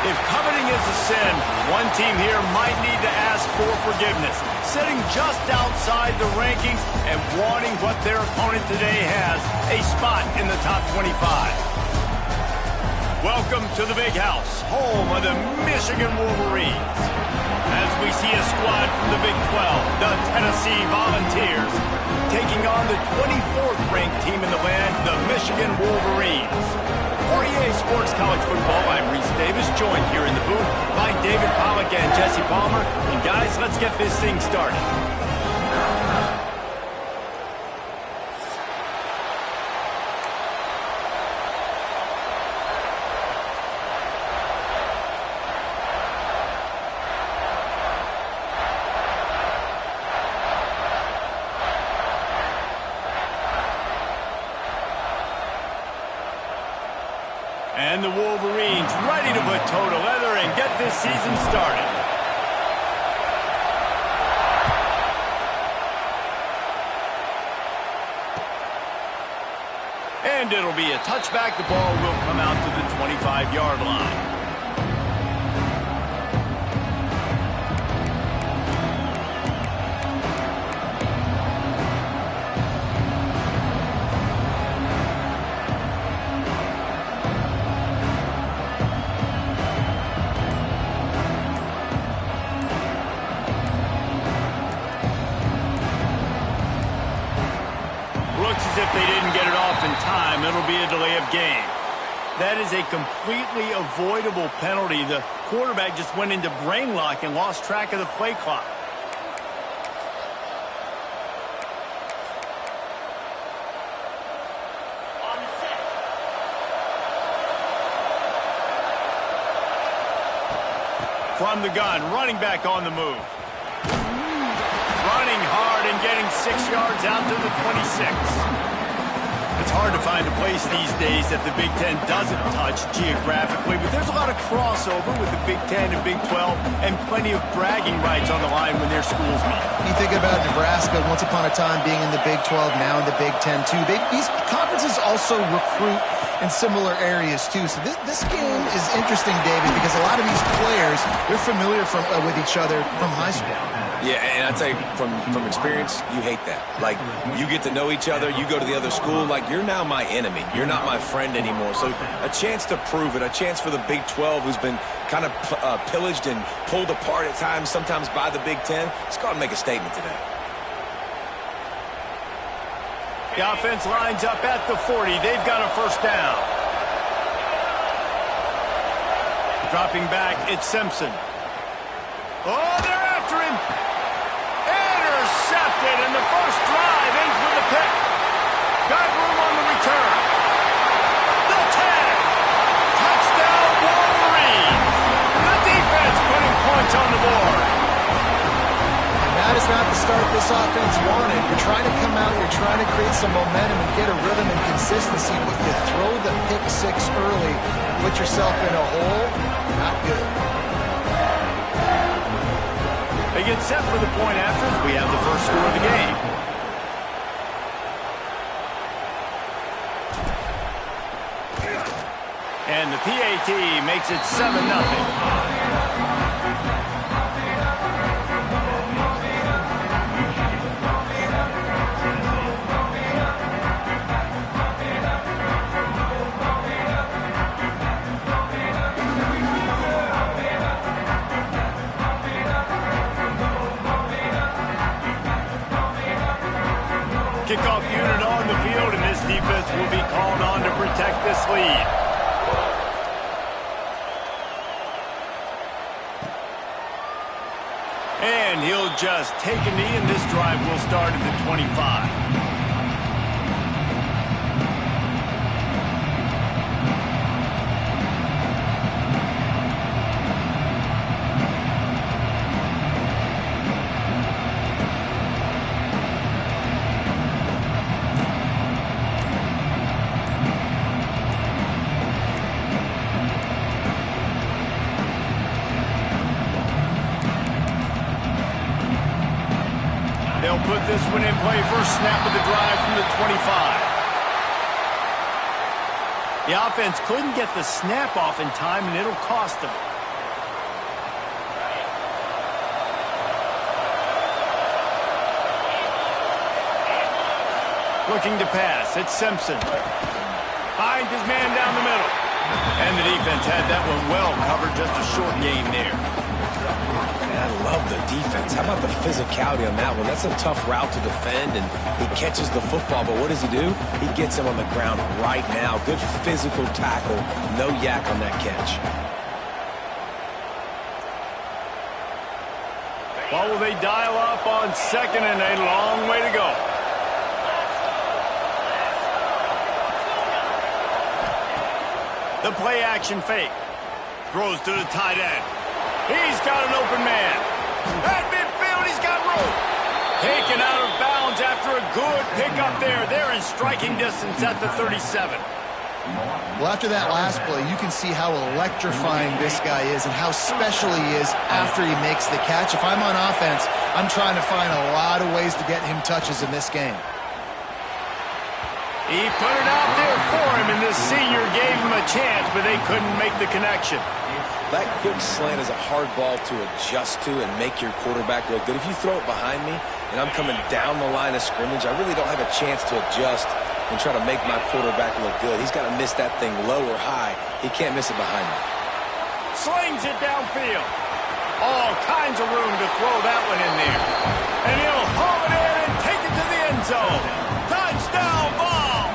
If coveting is a sin, one team here might need to ask for forgiveness, sitting just outside the rankings and wanting what their opponent today has, a spot in the top 25. Welcome to the Big House, home of the Michigan Wolverines. As we see a squad from the Big 12, the Tennessee Volunteers, taking on the 24th ranked team in the land, the Michigan Wolverines. For EA Sports College Football, I'm Reese Davis, joined here in the booth by David Pollack and Jesse Palmer. And guys, let's get this thing started. And the Wolverines ready to put toe to leather and get this season started. And it'll be a touchback. The ball will come out to the 25-yard line. As if they didn't get it off in time, it'll be a delay of game. That is a completely avoidable penalty. The quarterback just went into brain lock and lost track of the play clock. From the gun, running back on the move. Running hard and getting 6 yards out to the 26. It's hard to find a place these days that the Big Ten doesn't touch geographically, but there's a lot of crossover with the Big Ten and Big 12 and plenty of bragging rights on the line when their schools meet. You think about Nebraska once upon a time being in the Big 12, now in the Big 10 too. These conferences also recruit in similar areas too. So this game is interesting, David, because a lot of these players, they're familiar with each other from high school. Yeah, and I tell you, from experience, you hate that. Like, you get to know each other, you go to the other school, like, you're now my enemy. You're not my friend anymore. So a chance to prove it, a chance for the Big 12, who's been kind of pillaged and pulled apart at times, sometimes by the Big 10. Let's go out and make a statement today. The offense lines up at the 40. They've got a first down. Dropping back, it's Simpson. Oh, they're after him. Intercepted, and the first drive ends with a pick. Got room on the return. The 10. Touchdown, Wolverines. The defense putting points on the board. And that is not the start this offense wanted. You're trying to come out, you're trying to create some momentum and get a rhythm and consistency, but you throw the pick six early, put yourself in a hole, not good. They get set for the point after as we have the first score of the game. And the PAT makes it 7-0. Kickoff unit on the field, and this defense will be called on to protect this lead. And he'll just take a knee, and this drive will start at the 25. They'll put this one in play. First snap of the drive from the 25. The offense couldn't get the snap off in time, and it'll cost them. Looking to pass. It's Simpson. Finds his man down the middle. And the defense had that one well covered. Just a short gain there. Man, I love the defense. How about the physicality on that one? That's a tough route to defend, and he catches the football. But what does he do? He gets him on the ground right now. Good physical tackle. No yak on that catch. What will they dial up on second and a long way to go? The play action fake. Throws to the tight end. He's got an open man. At midfield, he's got room. Taken out of bounds after a good pickup there. They're in striking distance at the 37. Well, after that last play, you can see how electrifying this guy is and how special he is after he makes the catch. If I'm on offense, I'm trying to find a lot of ways to get him touches in this game. He put it out there for him, and this senior gave him a chance, but they couldn't make the connection. That quick slant is a hard ball to adjust to and make your quarterback look good. If you throw it behind me and I'm coming down the line of scrimmage, I really don't have a chance to adjust and try to make my quarterback look good. He's got to miss that thing low or high. He can't miss it behind me. Slings it downfield. All kinds of room to throw that one in there. And he'll haul it in and take it to the end zone. Touchdown ball!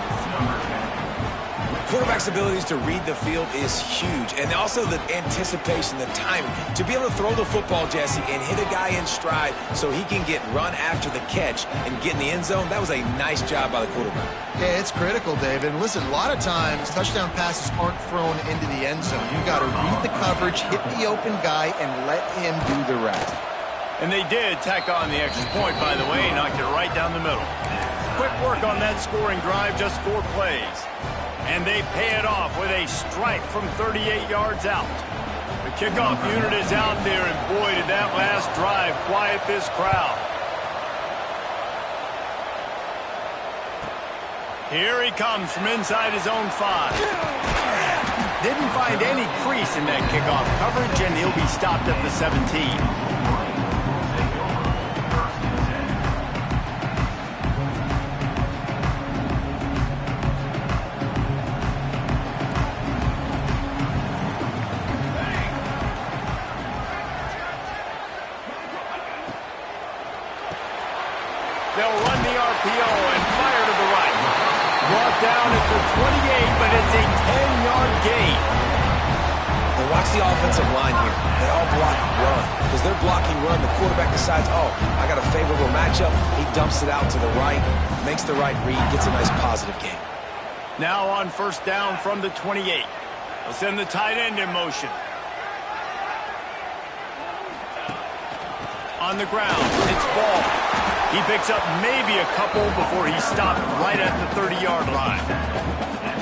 Quarterback's abilities to read the field is huge, and also the anticipation, the timing. To be able to throw the football, Jesse, and hit a guy in stride so he can get run after the catch and get in the end zone, that was a nice job by the quarterback. Yeah, it's critical, David. And listen, a lot of times touchdown passes aren't thrown into the end zone. You've got to read the coverage, hit the open guy, and let him do the rest. And they did tack on the extra point, by the way, knocked it right down the middle. Quick work on that scoring drive, just 4 plays. And they pay it off with a strike from 38 yards out. The kickoff unit is out there, and boy, did that last drive quiet this crowd. Here he comes from inside his own 5. Didn't find any crease in that kickoff coverage, and he'll be stopped at the 17. They'll run the RPO and fire to the right. Brought down at the 28, but it's a 10-yard gain. And watch the offensive line here. They all block run. Because they're blocking run, the quarterback decides, oh, I got a favorable matchup. He dumps it out to the right, makes the right read, gets a nice positive gain. Now on first down from the 28. They'll send the tight end in motion. On the ground, it's Ball. He picks up maybe a couple before he's stopped right at the 30-yard line.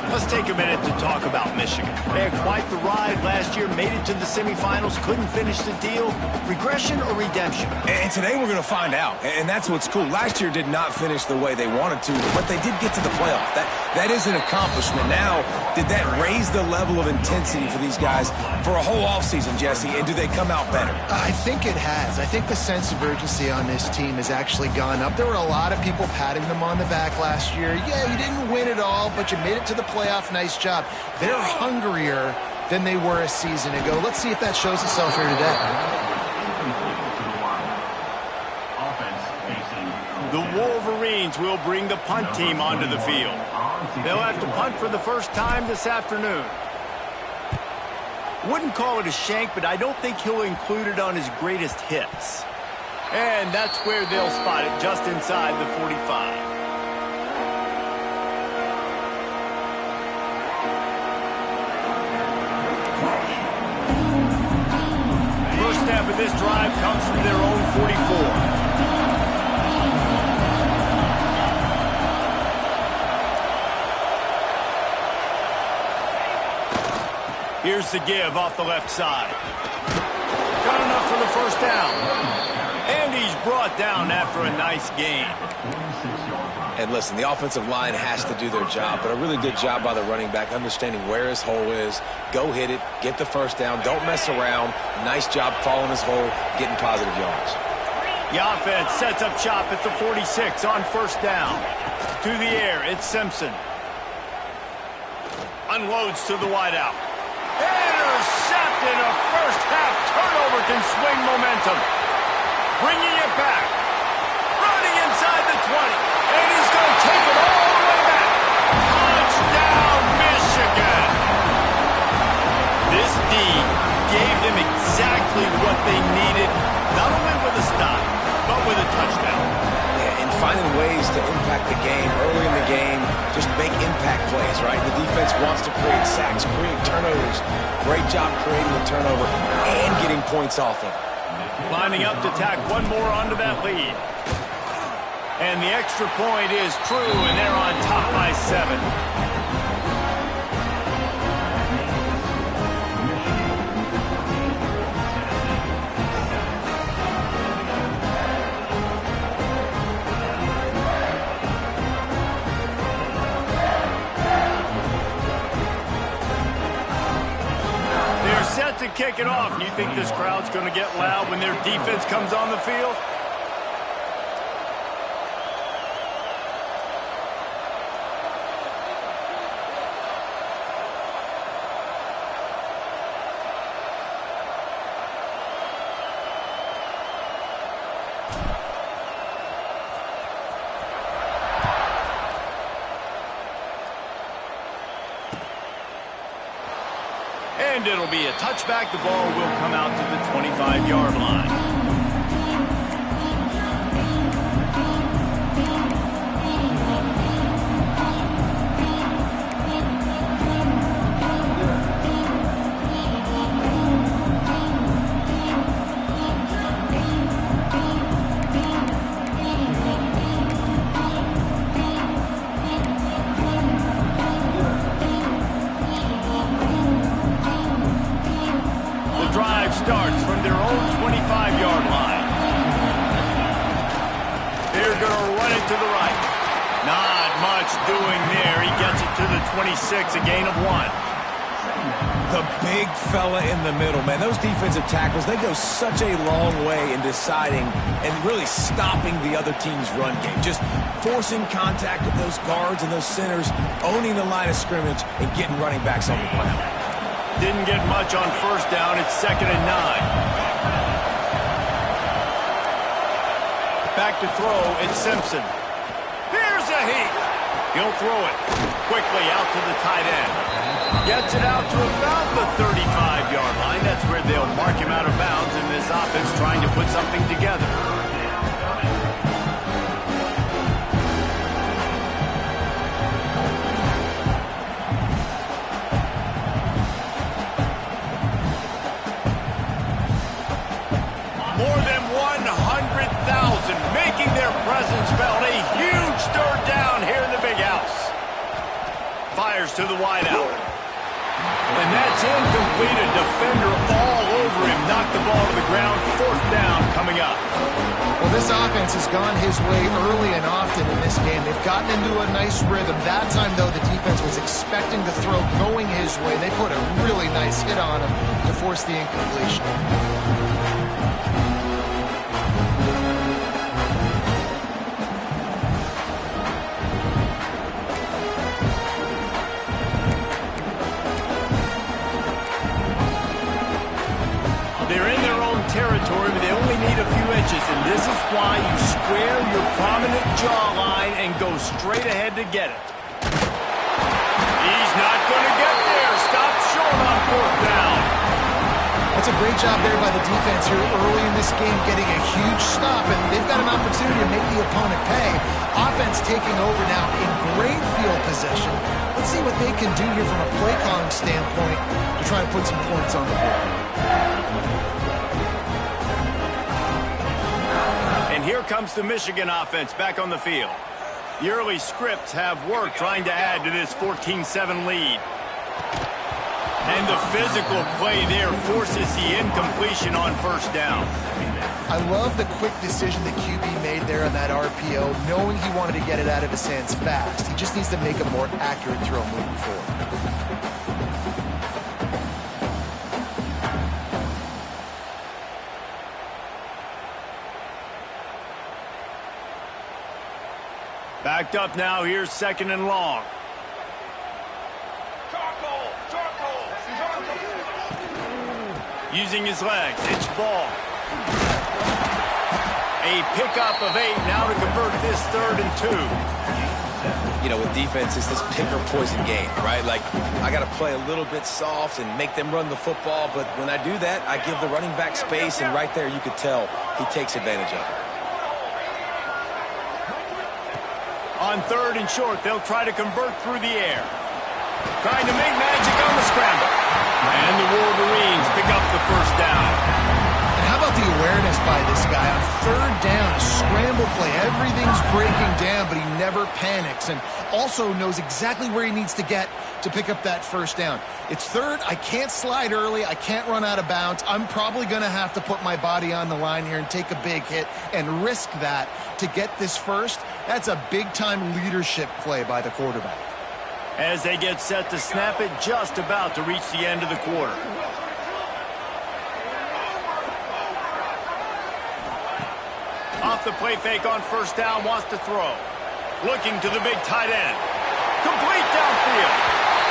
Let's take a minute to talk about Michigan. They had quite the ride last year, made it to the semifinals, couldn't finish the deal. Regression or redemption? And today we're going to find out, and that's what's cool. Last year did not finish the way they wanted to, but they did get to the playoff. That is an accomplishment. Now, did that raise the level of intensity for these guys for a whole offseason, Jesse, and do they come out better? I think it has. I think the sense of urgency on this team has actually gone up. There were a lot of people patting them on the back last year. Yeah, you didn't win it all, but you made it to the playoff. Nice job. They're hungrier than they were a season ago. Let's see if that shows itself here today. The Wolverines will bring the punt team onto the field. They'll have to punt for the first time this afternoon. Wouldn't call it a shank, but I don't think he'll include it on his greatest hits. And that's where they'll spot it, just inside the 45. First snap of this drive comes from their own 44. Here's the give off the left side. Got enough for the first down. And he's brought down after a nice gain. And listen, the offensive line has to do their job, but a really good job by the running back, understanding where his hole is. Go hit it, get the first down, don't mess around. Nice job following his hole, getting positive yards. The offense sets up shop at the 46 on first down. To the air, it's Simpson. Unloads to the wideout. Intercepted. A first-half turnover can swing momentum. Bringing it back. Running inside the 20. And he's going to take it all the way back. Touchdown, Michigan. This D gave them exactly what they needed, not only with a stop, but with a touchdown. Yeah, and finding ways to impact the game early in the game, just make impact plays, right? The defense wants to create sacks, create turnovers. Great job creating the turnover and getting points off of it. Lining up to tack one more onto that lead. And the extra point is true, and they're on top by 7. To kick it off. Do you think this crowd's going to get loud when their defense comes on the field? And it'll be a touchback. The ball will come out to the 25-yard line. Starts from their own 25-yard line. They're going to run it to the right. Not much doing there. He gets it to the 26, a gain of 1. The big fella in the middle, man. Those defensive tackles, they go such a long way in deciding and really stopping the other team's run game. Just forcing contact with those guards and those centers, owning the line of scrimmage, and getting running backs on the ground. Didn't get much on first down. It's 2nd and 9. Back to throw. It's Simpson. Here's a heat. He'll throw it quickly out to the tight end. Gets it out to about the 35-yard line. That's where they'll mark him out of bounds in this offense trying to put something together. More than 100,000 making their presence felt. A huge third down here in the big house. Fires to the wideout. And that's incomplete. A defender all over him. Knocked the ball to the ground. 4th down coming up. Well, this offense has gone his way early and often in this game. They've gotten into a nice rhythm. That time, though, the defense was expecting the throw going his way. They put a really nice hit on him to force the incompletion. They're in their own territory, but they only need a few inches, and this is why you square your prominent jawline and go straight ahead to get it. He's not going to get there. Stop short on 4th down. That's a great job there by the defense here early in this game, getting a huge stop, and they've got an opportunity to make the opponent pay. Offense taking over now in great field possession. Let's see what they can do here from a play calling standpoint to try to put some points on the board. And here comes the Michigan offense back on the field. The early scripts have worked trying to add to this 14-7 lead. And the physical play there forces the incompletion on first down. I love the quick decision that QB made there on that RPO, knowing he wanted to get it out of his hands fast. He just needs to make a more accurate throw moving forward. Backed up now, here's 2nd and long. Using his legs, it's ball. A pickup of 8 now to convert this 3rd and 2. You know, with defense, it's this pick or poison game, right? Like, I got to play a little bit soft and make them run the football, but when I do that, I give the running back space, and right there you could tell he takes advantage of it. On 3rd and short, they'll try to convert through the air. Trying to make magic on the scramble. And the Wolverines pick up the 1st down. And how about the awareness by this guy? On 3rd down, a scramble play. Everything's breaking down, but he never panics and also knows exactly where he needs to get to pick up that 1st down. It's 3rd. I can't slide early. I can't run out of bounds. I'm probably going to have to put my body on the line here and take a big hit and risk that to get this 1st. That's a big-time leadership play by the quarterback. As they get set to snap it, just about to reach the end of the quarter. Off the play fake on 1st down, wants to throw. Looking to the big tight end. Complete downfield.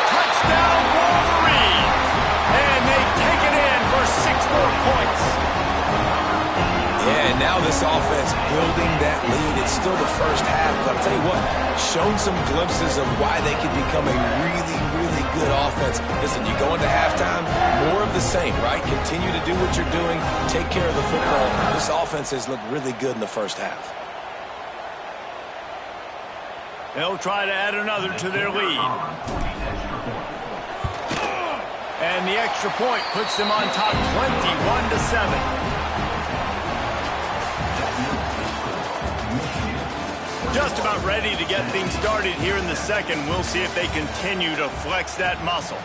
Touchdown Wolverines! And they take it in for 6 more points. Yeah, and now this offense building that lead. It's still the 1st half, but I'll tell you what, shown some glimpses of why they could become a really, really good offense. Listen, you go into halftime, more of the same, right? Continue to do what you're doing, take care of the football. This offense has looked really good in the 1st half. They'll try to add another to their lead. And the extra point puts them on top 21-7. Just about ready to get things started here in the 2nd. We'll see if they continue to flex that muscle.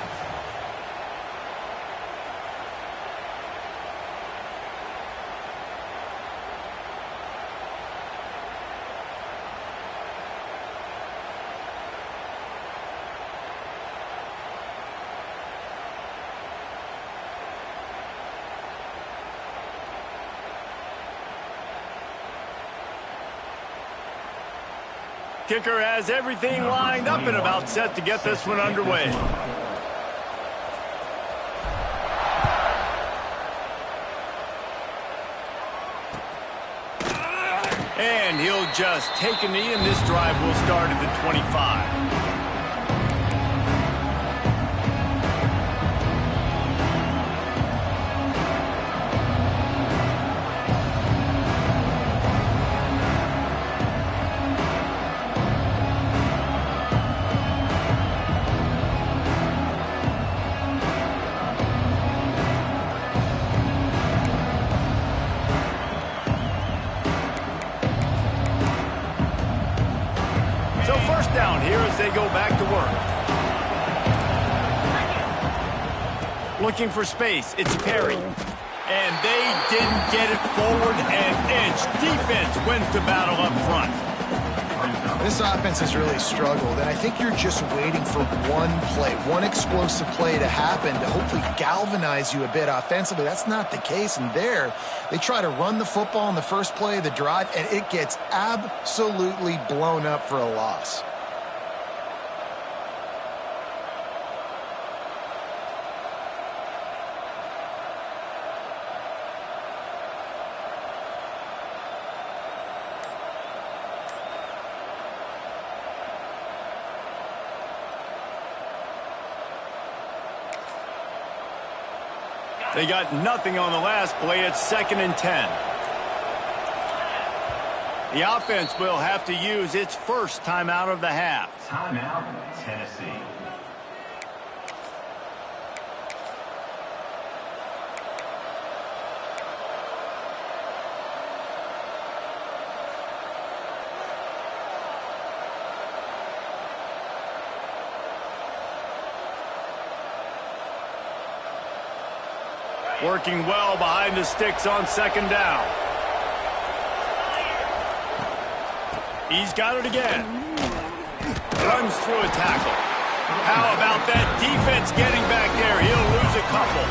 Kicker has everything lined up and about set to get this one underway. And he'll just take a knee, and this drive will start at the 25. Down here as they go back to work. Looking for space, it's Perry. And they didn't get it forward an inch. Defense wins the battle up front. This offense has really struggled, and I think you're just waiting for one play, one explosive play to happen to hopefully galvanize you a bit offensively. That's not the case, and there they try to run the football in the first play of the drive, and it gets absolutely blown up for a loss. They got nothing on the last play. It's 2nd and 10. The offense will have to use its 1st timeout of the half. Timeout, Tennessee. Working well behind the sticks on 2nd down. He's got it again. Runs through a tackle. How about that defense getting back there? He'll lose a couple.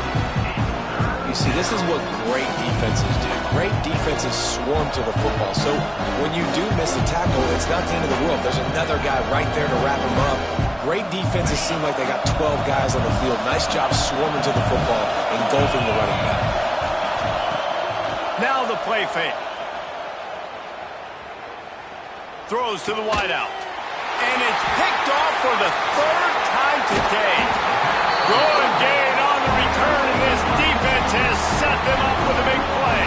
You see this is what great defenses do. Great defenses swarm to the football. So when you do miss a tackle, it's not the end of the world. There's another guy right there to wrap him up. Great defenses seem like they got 12 guys on the field. Nice job swarming to the football, engulfing the running back. Now the play fake. Throws to the wideout. And it's picked off for the third time today. Good gain on the return, and this defense has set them up with a big play.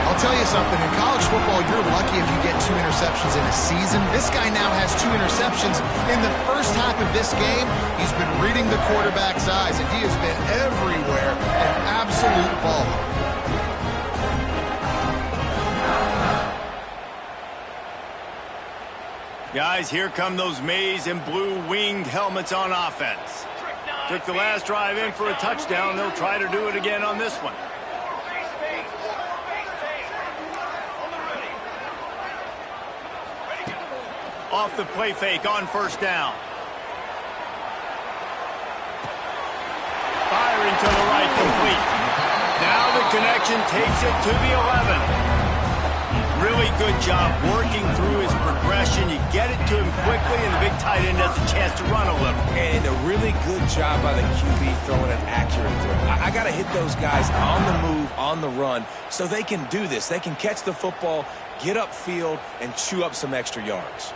I'll tell you something. In college football, you're lucky if you get 2 interceptions in a season. This guy now has 2 interceptions in the first half of this game. He's been reading the quarterback's eyes, and he has been everywhere, an absolute baller. Guys, here come those maize and blue winged helmets on offense. Took the last drive in for a touchdown. They'll try to do it again on this one. Off the play fake on first down. Firing to the right, complete. Now the connection takes it to the 11. Really good job working through his progression. You get it to him quickly, and the big tight end has a chance to run a little. And a really good job by the QB throwing an accurate throw. I got to hit those guys on the move, on the run, so they can do this. They can catch the football, get upfield, and chew up some extra yards.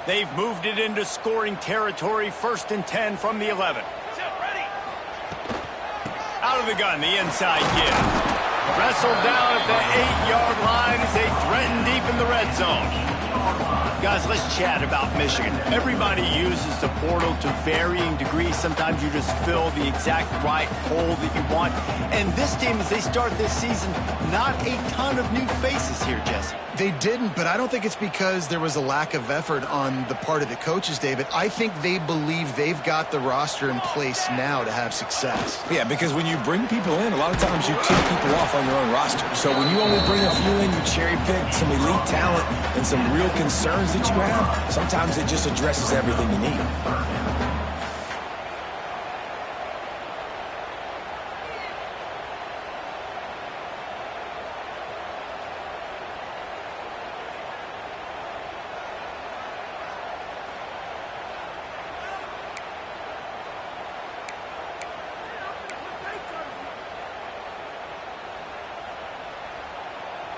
They've moved it into scoring territory, 1st and 10 from the 11. Out of the gun, the inside give. Wrestled down at the 8-yard line as they threaten deep in the red zone. Guys, let's chat about Michigan. Everybody uses the portal to varying degrees. Sometimes you just fill the exact right hole that you want. And this team, as they start this season, not a ton of new faces here, Jesse. They didn't, but I don't think it's because there was a lack of effort on the part of the coaches, David. I think they believe they've got the roster in place now to have success. Yeah, because when you bring people in, a lot of times you kick people off on your own roster. So when you only bring a few in, you cherry pick some elite talent and some real concerns that you have, sometimes it just addresses everything you need.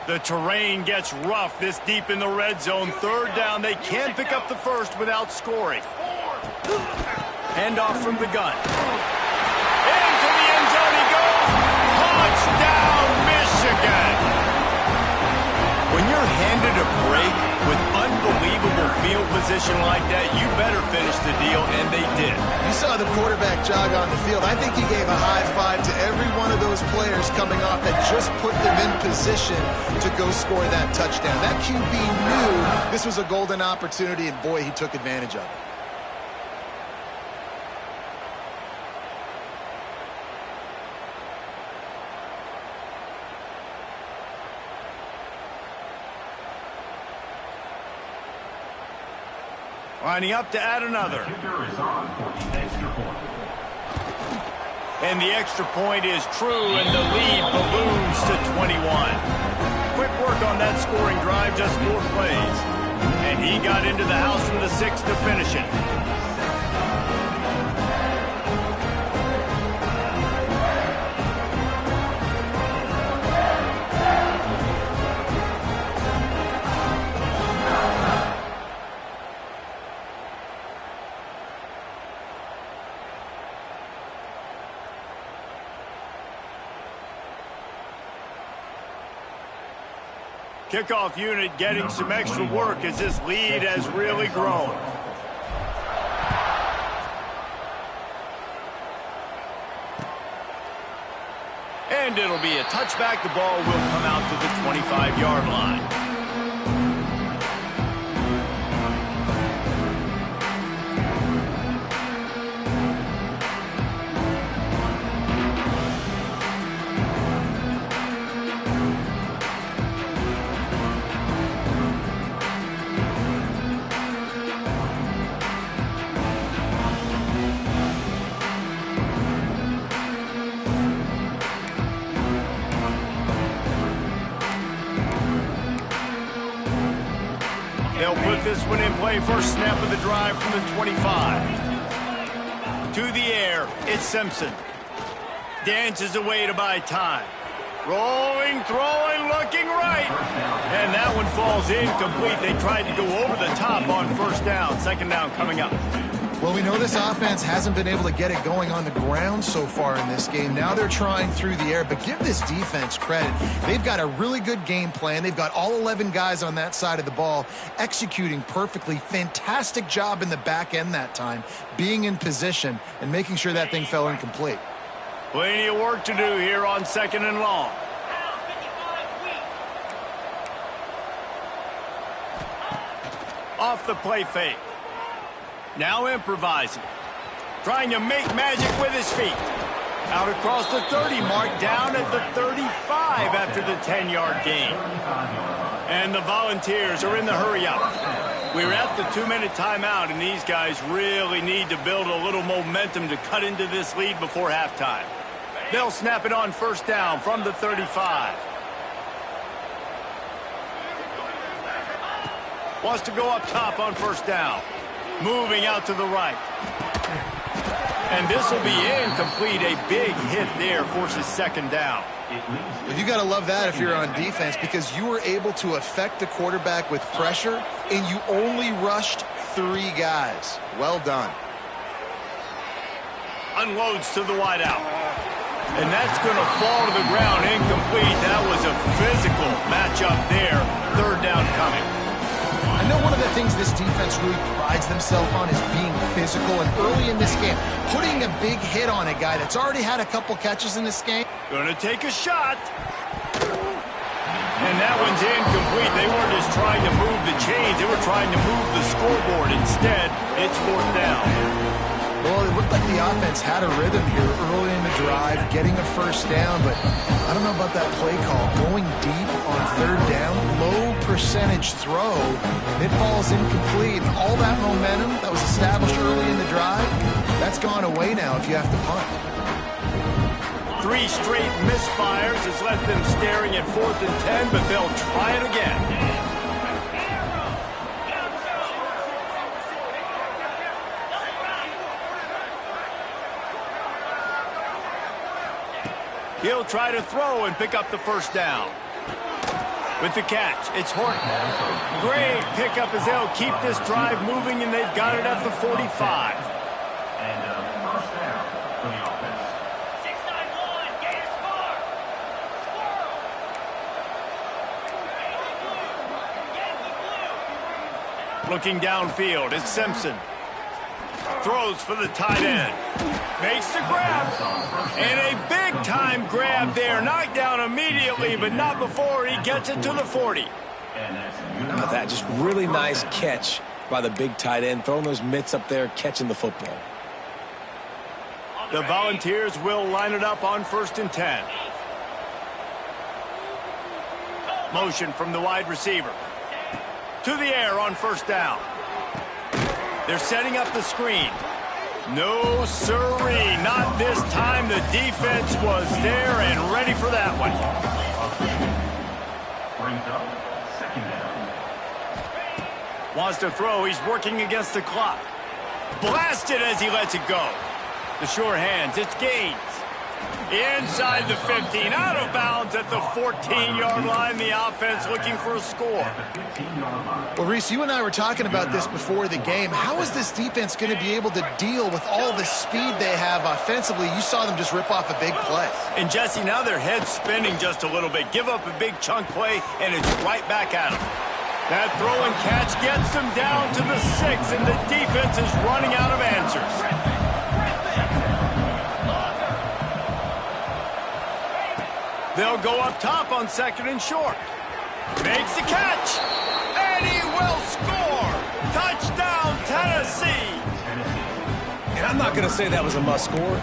The terrain gets rough this deep in the red zone. 3rd down. They can pick up the first without scoring. Handoff from the gun. Into the end zone he goes. Touchdown, Michigan. When you're handed a break with unbelievable field position like that, you better finish the deal, and they did. You saw the quarterback jog on the field. I think he gave a high five to every one of those players coming off that just put them in position to go score that touchdown. That QB knew this was a golden opportunity, and boy, he took advantage of it. Lining up to add another. Kicker is on for the extra point. And the extra point is true, and the lead balloons to 21. Quick work on that scoring drive, just 4 plays. And he got into the house from the 6 to finish it. Kickoff unit getting some extra work as this lead has really grown. And it'll be a touchback. The ball will come out to the 25-yard line. this one in play. First snap of the drive from the 25. To the air, it's Simpson. Dances away to buy time. Rolling, throwing, looking right. And that one falls incomplete. They tried to go over the top on first down. Second down coming up. Well, we know this offense hasn't been able to get it going on the ground so far in this game. Now they're trying through the air, but give this defense credit. They've got a really good game plan. They've got all 11 guys on that side of the ball executing perfectly. Fantastic job in the back end that time, being in position and making sure that thing fell incomplete. Plenty of work to do here on second and long. Off the play fake. Now improvising. Trying to make magic with his feet. Out across the 30 mark, down at the 35 after the 10-yard gain. And the Volunteers are in the hurry-up. We're at the 2-minute timeout, and these guys really need to build a little momentum to cut into this lead before halftime. They'll snap it on first down from the 35. Wants to go up top on first down. Moving out to the right. And this will be incomplete. A big hit there forces second down. Well, you got to love that if you're on defense, because you were able to affect the quarterback with pressure, and you only rushed 3 guys. Well done. Unloads to the wideout. And that's going to fall to the ground incomplete. That was a physical matchup there. Third down coming. I know one of the things this defense really prides themselves on is being physical, and early in this game, putting a big hit on a guy that's already had a couple catches in this game. Going to take a shot. And that one's incomplete. They weren't just trying to move the chains. They were trying to move the scoreboard. Instead, it's fourth down. Well, it looked like the offense had a rhythm here early in the drive, getting a first down, but I don't know about that play call. Going deep on third down, low percentage throw, it falls incomplete. And all that momentum that was established early in the drive, that's gone away now if you have to punt. 3 straight misfires has left them staring at 4th and 10, but they'll try it again. He'll try to throw and pick up the first down. With the catch, it's Horton. Great pickup as they'll keep this drive moving, and they've got it at the 45. And first down for the offense. 691, Gator score. Looking downfield, it's Simpson. Throws for the tight end. Makes the grab. And a big-time grab there. Knocked down immediately, but not before he gets it to the 40. How about that? Just really nice catch by the big tight end. Throwing those mitts up there, catching the football. The Volunteers will line it up on 1st and 10. Motion from the wide receiver. To the air on first down. They're setting up the screen. No sirree, not this time. The defense was there and ready for that one. Brings up second down. Wants to throw. He's working against the clock. Blasted as he lets it go. The sure hands. It's Gaines. Inside the 15. Out of bounds at the 14-yard line. The offense looking for a score. Well, Reese, you and I were talking about this before the game. How is this defense going to be able to deal with all the speed they have offensively? You saw them just rip off a big play. And, Jesse, now their head's spinning just a little bit. Give up a big chunk play, and it's right back at them. That throw and catch gets them down to the 6, and the defense is running out of answers. They'll go up top on 2nd and short. Makes the catch. And he will score. Touchdown, Tennessee. And I'm not going to say that was a must-score,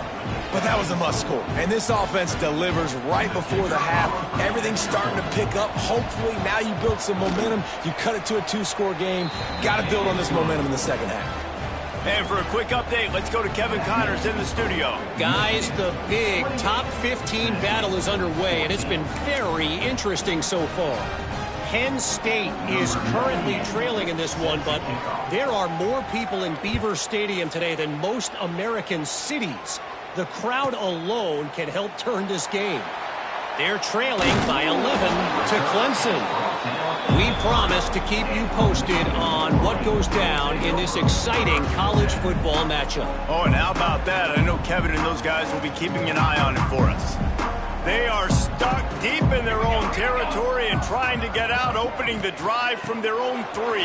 but that was a must-score. And this offense delivers right before the half. Everything's starting to pick up. Hopefully, now you build some momentum. You cut it to a 2-score game. Got to build on this momentum in the second half. And for a quick update, let's go to Kevin Connors in the studio. Guys, the big top 15 battle is underway, and it's been very interesting so far. Penn State is currently trailing in this one, but there are more people in Beaver Stadium today than most American cities. The crowd alone can help turn this game. They're trailing by 11 to Clemson. We promise to keep you posted on what goes down in this exciting college football matchup. Oh, and how about that? I know Kevin and those guys will be keeping an eye on it for us. They are stuck deep in their own territory and trying to get out, opening the drive from their own 3.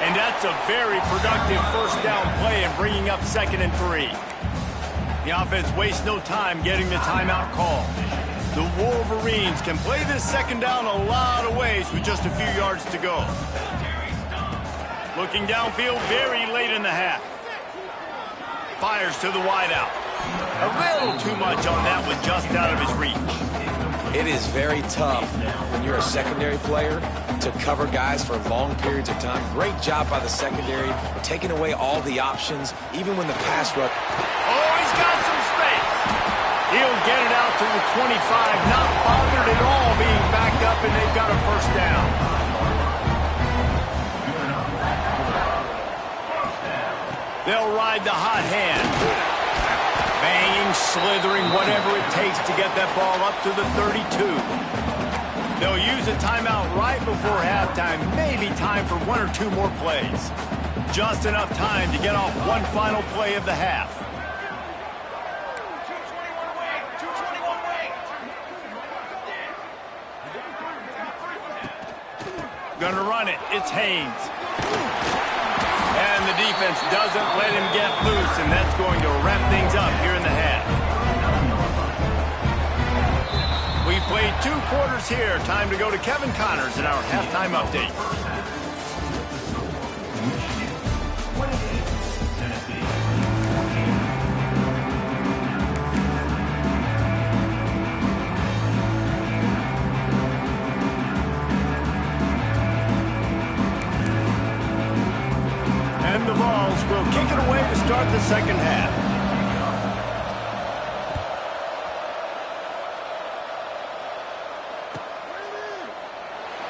And that's a very productive first down play and bringing up 2nd and 3. The offense wastes no time getting the timeout call. The Wolverines can play this 2nd down a lot of ways with just a few yards to go. Looking downfield very late in the half. Fires to the wideout. A little too much on that one, just out of his reach. It is very tough when you're a secondary player to cover guys for long periods of time. Great job by the secondary, taking away all the options, even when the pass rush. Oh, he's got some space. He'll get it out to the 25, not bothered at all being backed up, and they've got a first down. They'll ride the hot hand. Banging, slithering, whatever it takes to get that ball up to the 32. They'll use a timeout right before halftime. Maybe time for 1 or 2 more plays. Just enough time to get off one final play of the half. Gonna run it. It's Haynes. And the defense doesn't let him get loose, and that's going to wrap things up here in the half. We played 2 quarters here. Time to go to Kevin Connors in our halftime update. The Vols will kick it away to start the second half.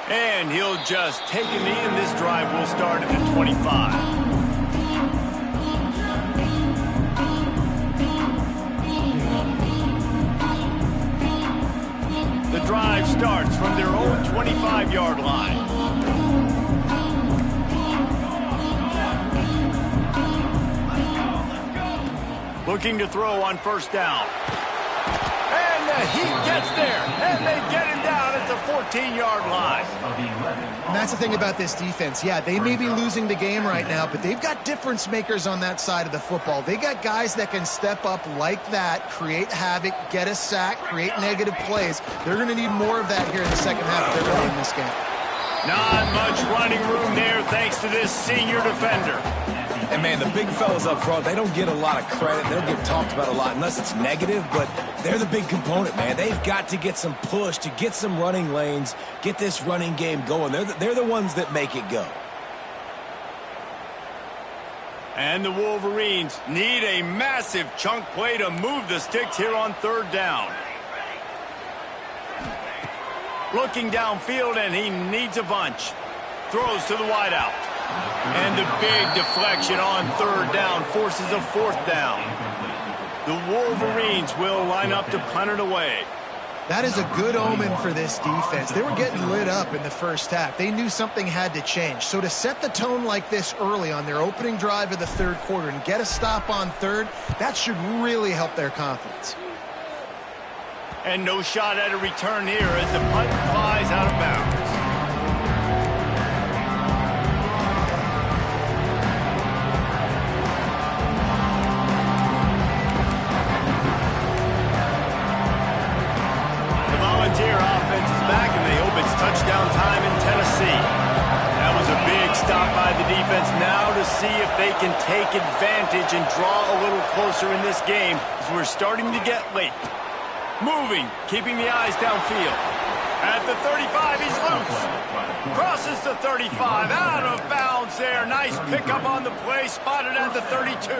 And he'll just take a knee, and this drive will start at the 25. The drive starts from their own 25-yard line. Looking to throw on first down. And the heat gets there. And they get him down at the 14-yard line. And that's the thing about this defense. Yeah, they may be losing the game right now, but they've got difference makers on that side of the football. They got guys that can step up like that, create havoc, get a sack, create negative plays. They're going to need more of that here in the second half if they're going to win this game. Not much running room there thanks to this senior defender. And, man, the big fellas up front, they don't get a lot of credit. They don't get talked about a lot unless it's negative, but they're the big component, man. They've got to get some push, to get some running lanes, get this running game going. They're the ones that make it go. And the Wolverines need a massive chunk play to move the sticks here on 3rd down. Looking downfield, and he needs a bunch. Throws to the wideout. And the big deflection on 3rd down forces a 4th down. The Wolverines will line up to punt it away. That is a good omen for this defense. They were getting lit up in the first half. They knew something had to change. So to set the tone like this early on their opening drive of the 3rd quarter and get a stop on 3rd, that should really help their confidence. And no shot at a return here as the punt flies out of bounds. Offense is back, and they hope it's touchdown time in Tennessee. That was a big stop by the defense now to see if they can take advantage and draw a little closer in this game as we're starting to get late. Moving, keeping the eyes downfield. At the 35, he's loose. Crosses the 35, out of bounds there. Nice pickup on the play, spotted at the 32.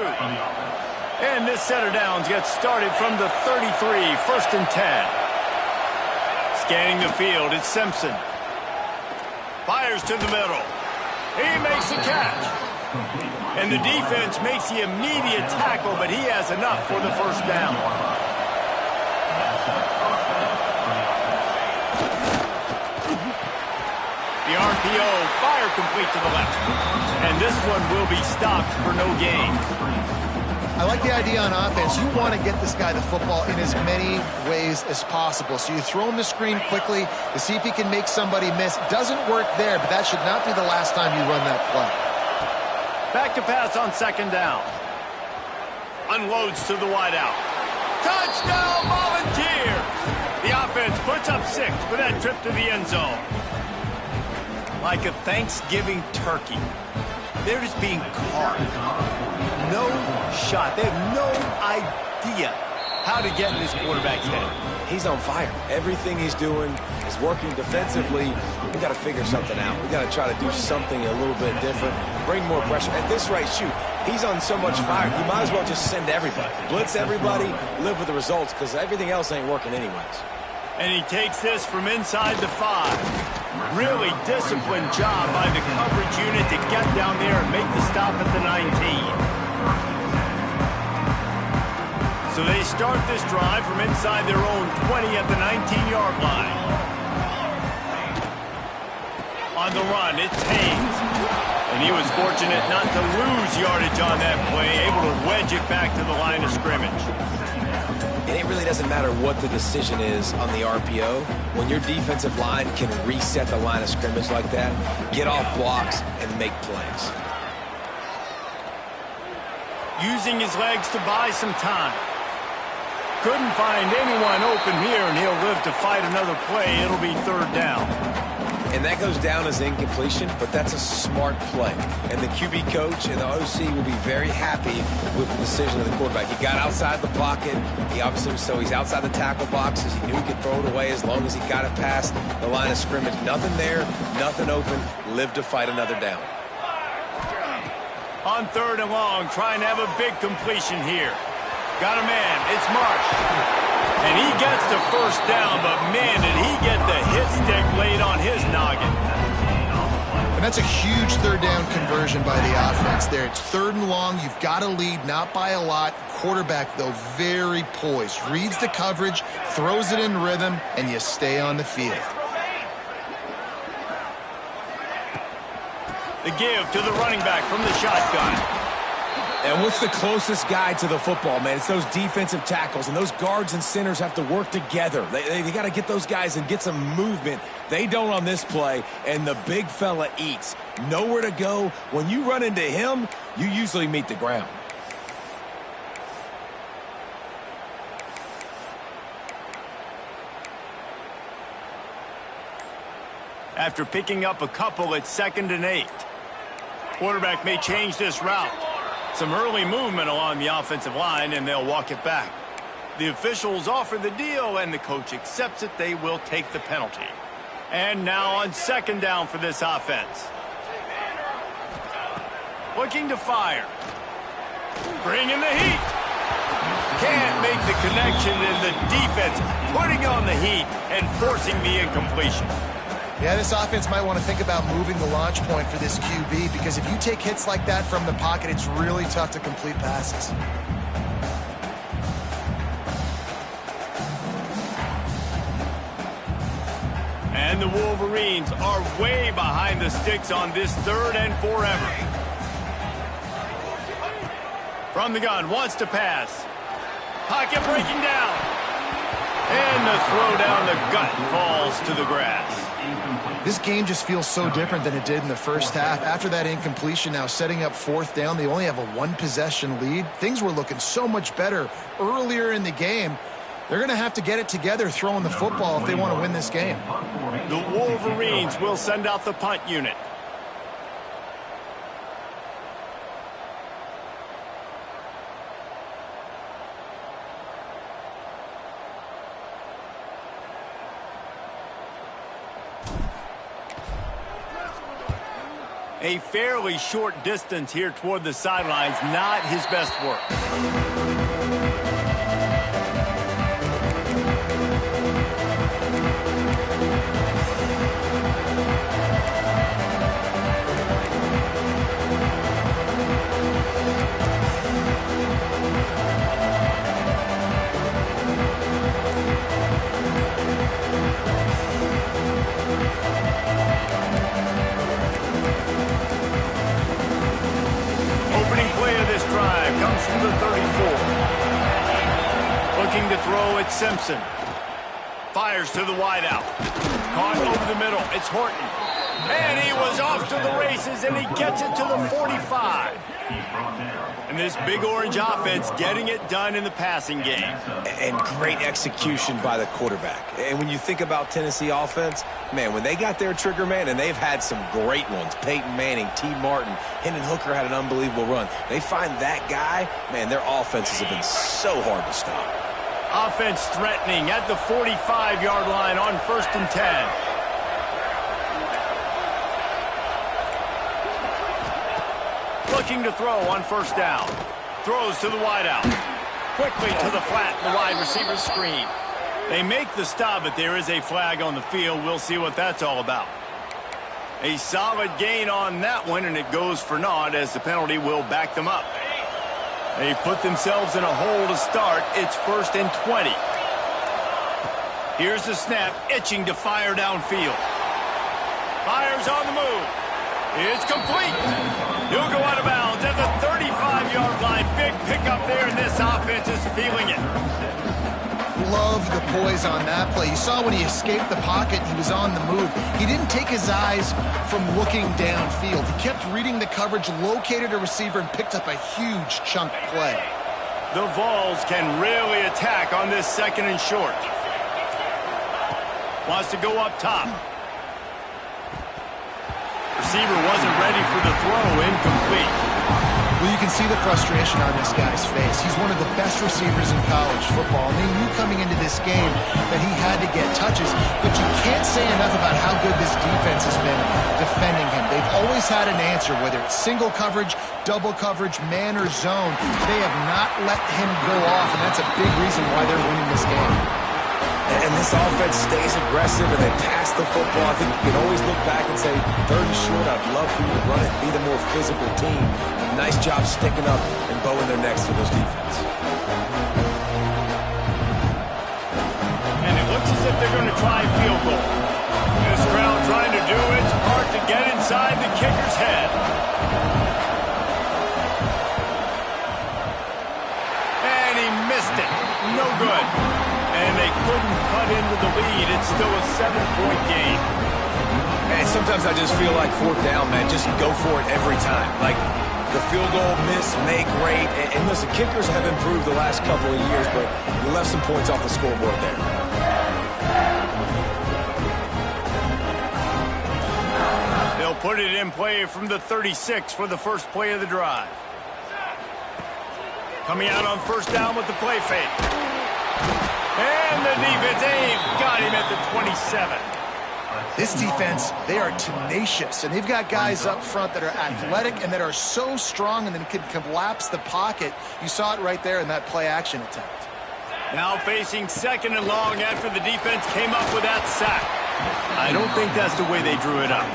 And this set of downs gets started from the 33, 1st and 10. Scanning the field, it's Simpson. Fires to the middle. He makes the catch. And the defense makes the immediate tackle, but he has enough for the first down. The RPO, fire complete to the left. And this one will be stopped for no gain. I like the idea on offense. You want to get this guy the football in as many ways as possible. So you throw him the screen quickly to see if he can make somebody miss. Doesn't work there, but that should not be the last time you run that play. Back to pass on second down. Unloads to the wideout. Touchdown, Volunteers! The offense puts up 6 with that trip to the end zone. Like a Thanksgiving turkey. They're just being carved. No shot. They have no idea how to get in this quarterback's head. He's on fire. Everything he's doing is working defensively. We got to figure something out. We got to try to do something a little bit different. Bring more pressure. At this rate, shoot, he's on so much fire. You might as well just send everybody. Blitz everybody, live with the results, because everything else ain't working anyways. And he takes this from inside the 5. Really disciplined job by the coverage unit to get down there and make the stop at the 19. So they start this drive from inside their own 20 at the 19-yard line. On the run, it's Hayes. And he was fortunate not to lose yardage on that play, able to wedge it back to the line of scrimmage. And it really doesn't matter what the decision is on the RPO. When your defensive line can reset the line of scrimmage like that, get off blocks and make plays. Using his legs to buy some time. Couldn't find anyone open here, and he'll live to fight another play. It'll be third down. And that goes down as incompletion, but that's a smart play. And the QB coach and the OC will be very happy with the decision of the quarterback. He got outside the pocket. He obviously was, so he's outside the tackle boxes. He knew he could throw it away as long as he got it past the line of scrimmage. Nothing there, nothing open. Live to fight another down. On third and long, trying to have a big completion here. Got a man. It's Marsh. And he gets the first down, but man, did he get the hit stick laid on his noggin. And that's a huge third down conversion by the offense there. It's third and long. You've got to lead, not by a lot. Quarterback, though, very poised. Reads the coverage, throws it in rhythm, and you stay on the field. The give to the running back from the shotgun. And what's the closest guy to the football, man? It's those defensive tackles, and those guards and centers have to work together. They got to get those guys and get some movement. They don't on this play, and the big fella eats. Nowhere to go. When you run into him, you usually meet the ground. After picking up a couple, it's 2nd and 8. Quarterback may change this route. Some early movement along the offensive line, and they'll walk it back. The officials offer the deal, and the coach accepts it. They will take the penalty. And now on 2nd down for this offense. Looking to fire. Bringing the heat. Can't make the connection, and the defense putting on the heat and forcing the incompletion. Yeah, this offense might want to think about moving the launch point for this QB, because if you take hits like that from the pocket, it's really tough to complete passes. And the Wolverines are way behind the sticks on this 3rd and forever. From the gun, wants to pass. Pocket breaking down. And the throw down the gut falls to the grass. This game just feels so different than it did in the first half. After that incompletion, now setting up 4th down, they only have a 1-possession lead. Things were looking so much better earlier in the game. They're going to have to get it together throwing the football if they want to win this game. The Wolverines will send out the punt unit. A fairly short distance here toward the sidelines, not his best work. from the 34. Looking to throw at Simpson. Fires to the wideout. Caught over the middle. It's Horton. And he was off to the races, and he gets it to the 45. And this Big Orange offense getting it done in the passing game. And great execution by the quarterback. And when you think about Tennessee offense, man, when they got their trigger man, and they've had some great ones, Peyton Manning, T. Martin, Hendon Hooker had an unbelievable run. They find that guy, man, their offenses have been so hard to stop. Offense threatening at the 45-yard line on 1st and 10. Looking to throw on 1st down. Throws to the wideout. Quickly to the flat, the wide receiver screen. They make the stop, but there is a flag on the field. We'll see what that's all about. A solid gain on that one, and it goes for naught as the penalty will back them up. They've put themselves in a hole to start. It's 1st and 20. Here's the snap, itching to fire downfield. Fires on the move. It's complete. He'll go out of bounds at the 35-yard line. Big pickup there, and this offense is feeling it. Love the poise on that play. You saw when he escaped the pocket, he was on the move. He didn't take his eyes from looking downfield. He kept reading the coverage, located a receiver, and picked up a huge chunk play. The Vols can really attack on this 2nd and short. Wants to go up top. Receiver wasn't ready for the throw, incomplete. Well, you can see the frustration on this guy's face. He's one of the best receivers in college football, and they knew coming into this game that he had to get touches, but you can't say enough about how good this defense has been defending him. They've always had an answer, whether it's single coverage, double coverage, man or zone. They have not let him go off, and that's a big reason why they're winning this game. And this offense stays aggressive, and they pass the football. I think you can always look back and say, 3rd and short, I'd love for you to run it, be the more physical team. Nice job sticking up and bowing their necks for this defense. And it looks as if they're going to try field goal. This crowd trying to do its part to get inside the kicker's head. And he missed it. No good. And they couldn't cut into the lead. It's still a 7-point game. And sometimes I just feel like 4th down, man, just go for it every time. Like, the field goal miss, make great. And listen, kickers have improved the last couple of years, but you left some points off the scoreboard there. They'll put it in play from the 36 for the first play of the drive. Coming out on 1st down with the play fake. And the defense, they've got him at the 27. This defense, they are tenacious, and they've got guys up front that are athletic and that are so strong and then can collapse the pocket. You saw it right there in that play-action attempt. Now facing 2nd and long after the defense came up with that sack. I don't think that's the way they drew it up.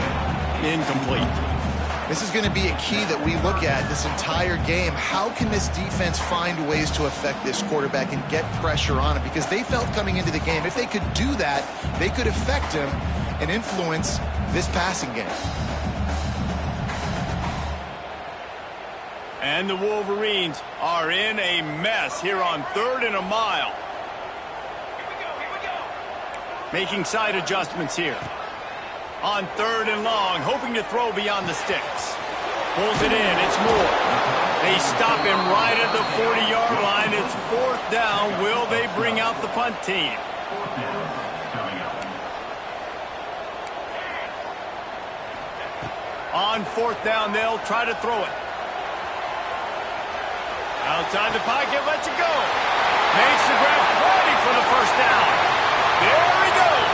Incomplete. This is going to be a key that we look at this entire game. How can this defense find ways to affect this quarterback and get pressure on him? Because they felt coming into the game, if they could do that, they could affect him and influence this passing game. And the Wolverines are in a mess here on 3rd and a mile. Making side adjustments here. On 3rd and long, hoping to throw beyond the sticks. Pulls it in, it's Moore. They stop him right at the 40-yard line. It's 4th down. Will they bring out the punt team? On 4th down, they'll try to throw it. Outside the pocket, lets it go. Makes the grab, ready for the 1st down. There he goes.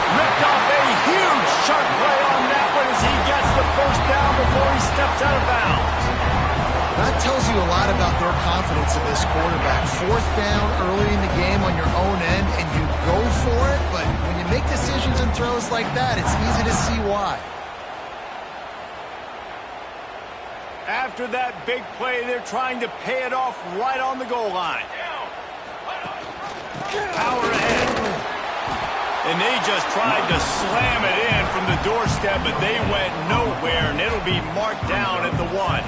Ripped off a huge sharp play on that one as he gets the 1st down before he steps out of bounds. That tells you a lot about their confidence in this quarterback. 4th down early in the game on your own end, and you go for it, but when you make decisions and throws like that, it's easy to see why. After that big play, they're trying to pay it off right on the goal line. Power ahead. And they just tried to slam it in from the doorstep, but they went nowhere, and it'll be marked down at the 1.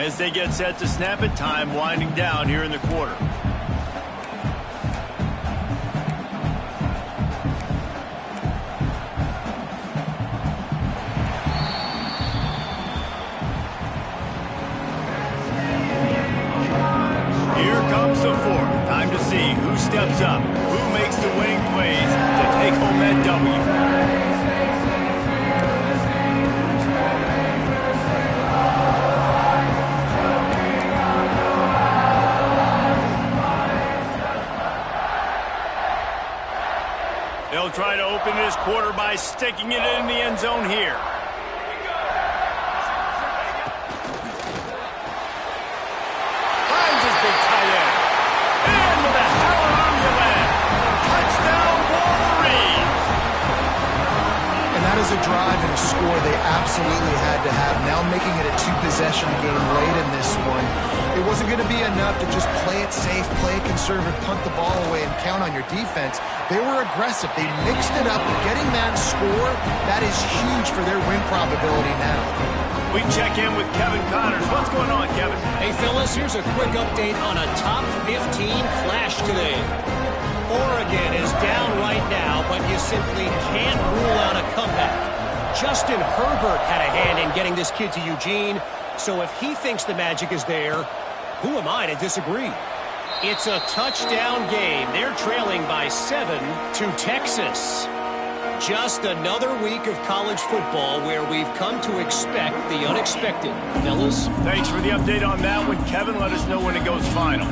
As they get set to snap it, time winding down here in the quarter. Here comes the fourth. Time to see who steps up, who makes the winning plays to take home that W. They'll try to open this quarter by sticking it in the end zone here. Finds his big tight end. And with a hallelujah land. Touchdown, Wolverines! And that is a drive and a score they absolutely had to have. Now making it a two-possession game late in this one. It wasn't going to be enough to just play it safe, play it conservative, punt the ball away, and count on your defense. They were aggressive. They mixed it up. Getting that score, that is huge for their win probability now. We check in with Kevin Connors. What's going on, Kevin? Hey, fellas, here's a quick update on a top 15 clash today. Oregon is down right now, but you simply can't rule out a comeback. Justin Herbert had a hand in getting this kid to Eugene, so if he thinks the magic is there, who am I to disagree? It's a touchdown game. They're trailing by 7 to Texas. Just another week of college football where we've come to expect the unexpected. Fellas? Thanks for the update on that one, Kevin. Let us know when it goes final.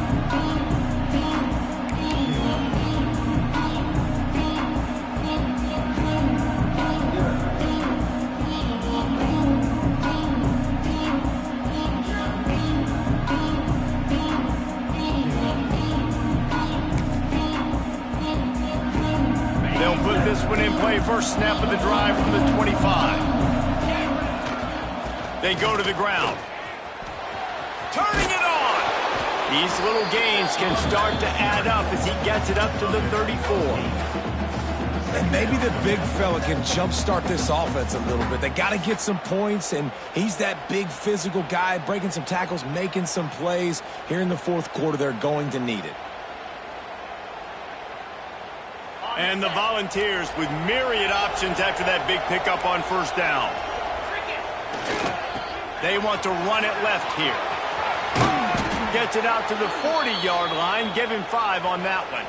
They'll put this one in play. First snap of the drive from the 25. They go to the ground. Turning it on. These little gains can start to add up as he gets it up to the 34. And maybe the big fella can jumpstart this offense a little bit. They got to get some points, and he's that big physical guy, breaking some tackles, making some plays. Here in the fourth quarter, they're going to need it. And the Volunteers with myriad options after that big pickup on first down. They want to run it left here. Gets it out to the 40-yard line. Give him 5 on that one.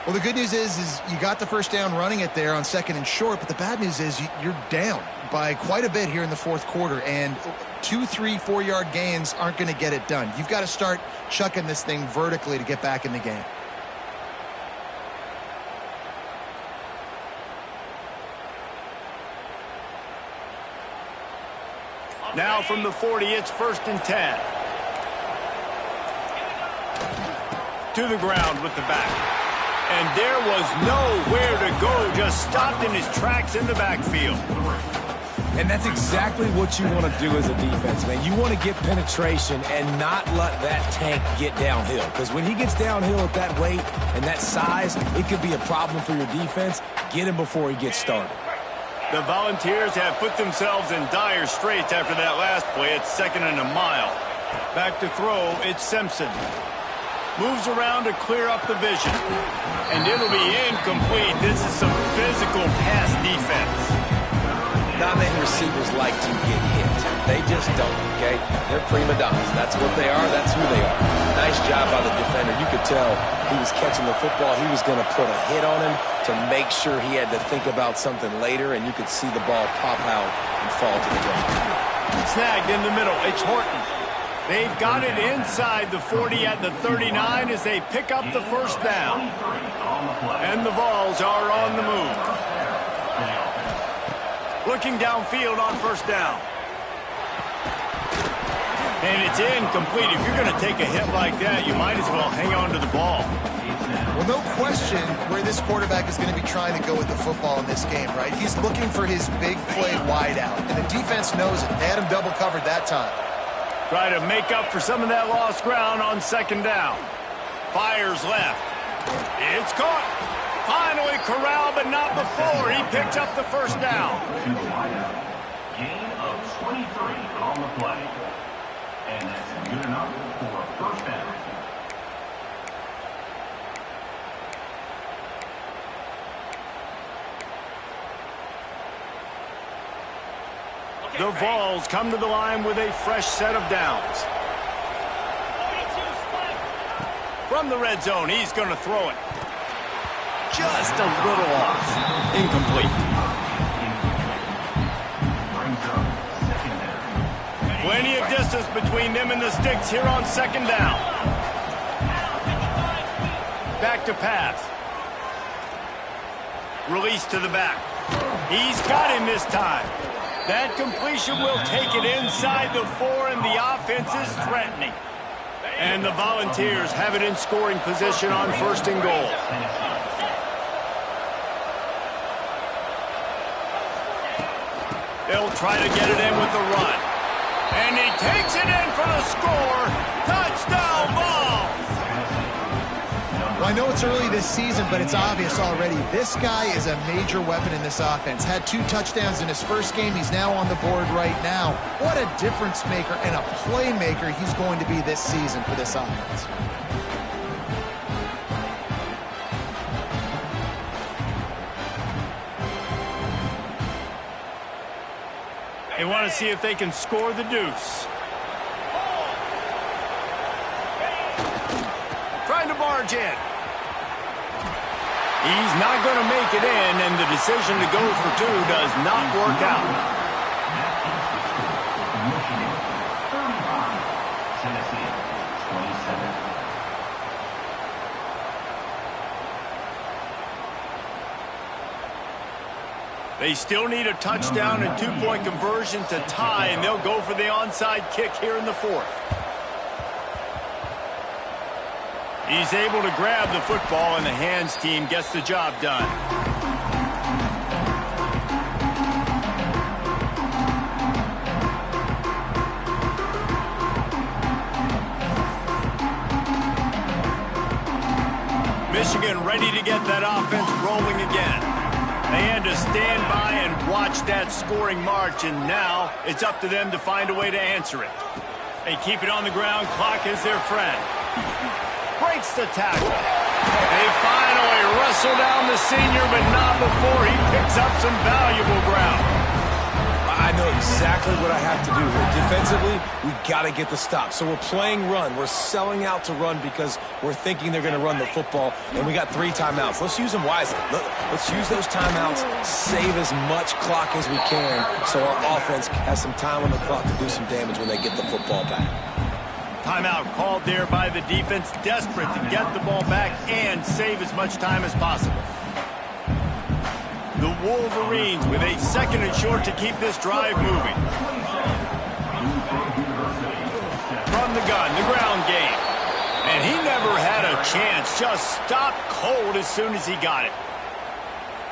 Well, the good news is you got the first down running it there on second and short, but the bad news is you're down by quite a bit here in the fourth quarter, and 2, 3, 4-yard gains aren't going to get it done. You've got to start chucking this thing vertically to get back in the game. Now from the 40, it's 1st and 10. To the ground with the back. And there was nowhere to go, just stopped in his tracks in the backfield. And that's exactly what you want to do as a defense, man. You want to get penetration and not let that tank get downhill. Because when he gets downhill at that weight and that size, it could be a problem for your defense. Get him before he gets started. The Volunteers have put themselves in dire straits after that last play. It's 2nd and a mile. Back to throw, it's Simpson. Moves around to clear up the vision. And it'll be incomplete. This is some physical pass defense. Not many receivers like to get hit. They just don't, okay? They're prima donnas. That's what they are. That's who they are. Nice job by the defender. You could tell he was catching the football. He was going to put a hit on him to make sure he had to think about something later, and you could see the ball pop out and fall to the ground. Snagged in the middle. It's Horton. They've got it inside the 40 at the 39 as they pick up the first down. And the Vols are on the move. Looking downfield on first down. And it's incomplete. If you're going to take a hit like that, you might as well hang on to the ball. Well, no question where this quarterback is going to be trying to go with the football in this game, right? He's looking for his big play wide out, and the defense knows it. They had him double covered that time. Try to make up for some of that lost ground on second down. Fires left. It's caught. Finally corralled, but not before. He picks up the first down. Gain of 23 on the play. And that's good enough for a first down. The Vols come to the line with a fresh set of downs. From the red zone, he's going to throw it. Just a little off. Incomplete. Plenty of distance between them and the sticks here on second down. Back to pass. Release to the back. He's got him this time. That completion will take it inside the 4, and the offense is threatening. And the Volunteers have it in scoring position on first and goal. They'll try to get it in with the run. And he takes it in for the score. Touchdown, Vols! Well, I know it's early this season, but it's obvious already. This guy is a major weapon in this offense. Had 2 touchdowns in his first game. He's now on the board right now. What a difference maker and a playmaker he's going to be this season for this offense. They want to see if they can score the deuce. Trying to barge in. He's not going to make it in, and the decision to go for 2 does not work out. Tennessee, 27. They still need a touchdown and 2-point conversion to tie, and they'll go for the onside kick here in the 4th. He's able to grab the football, and the hands team gets the job done. Michigan ready to get that offense rolling again. They had to stand by and watch that scoring march, and now it's up to them to find a way to answer it. They keep it on the ground. Clock is their friend. Breaks the tackle. They finally wrestle down the senior, but not before he picks up some valuable ground. I know exactly what I have to do here. Defensively, we got to get the stop. So we're playing run. We're selling out to run because we're thinking they're going to run the football, and we got 3 timeouts. Let's use them wisely. Let's use those timeouts, save as much clock as we can so our offense has some time on the clock to do some damage when they get the football back. Timeout called there by the defense, desperate to get the ball back and save as much time as possible. The Wolverines with a 2nd and short to keep this drive moving. From the gun, the ground game. And he never had a chance, just stopped cold as soon as he got it.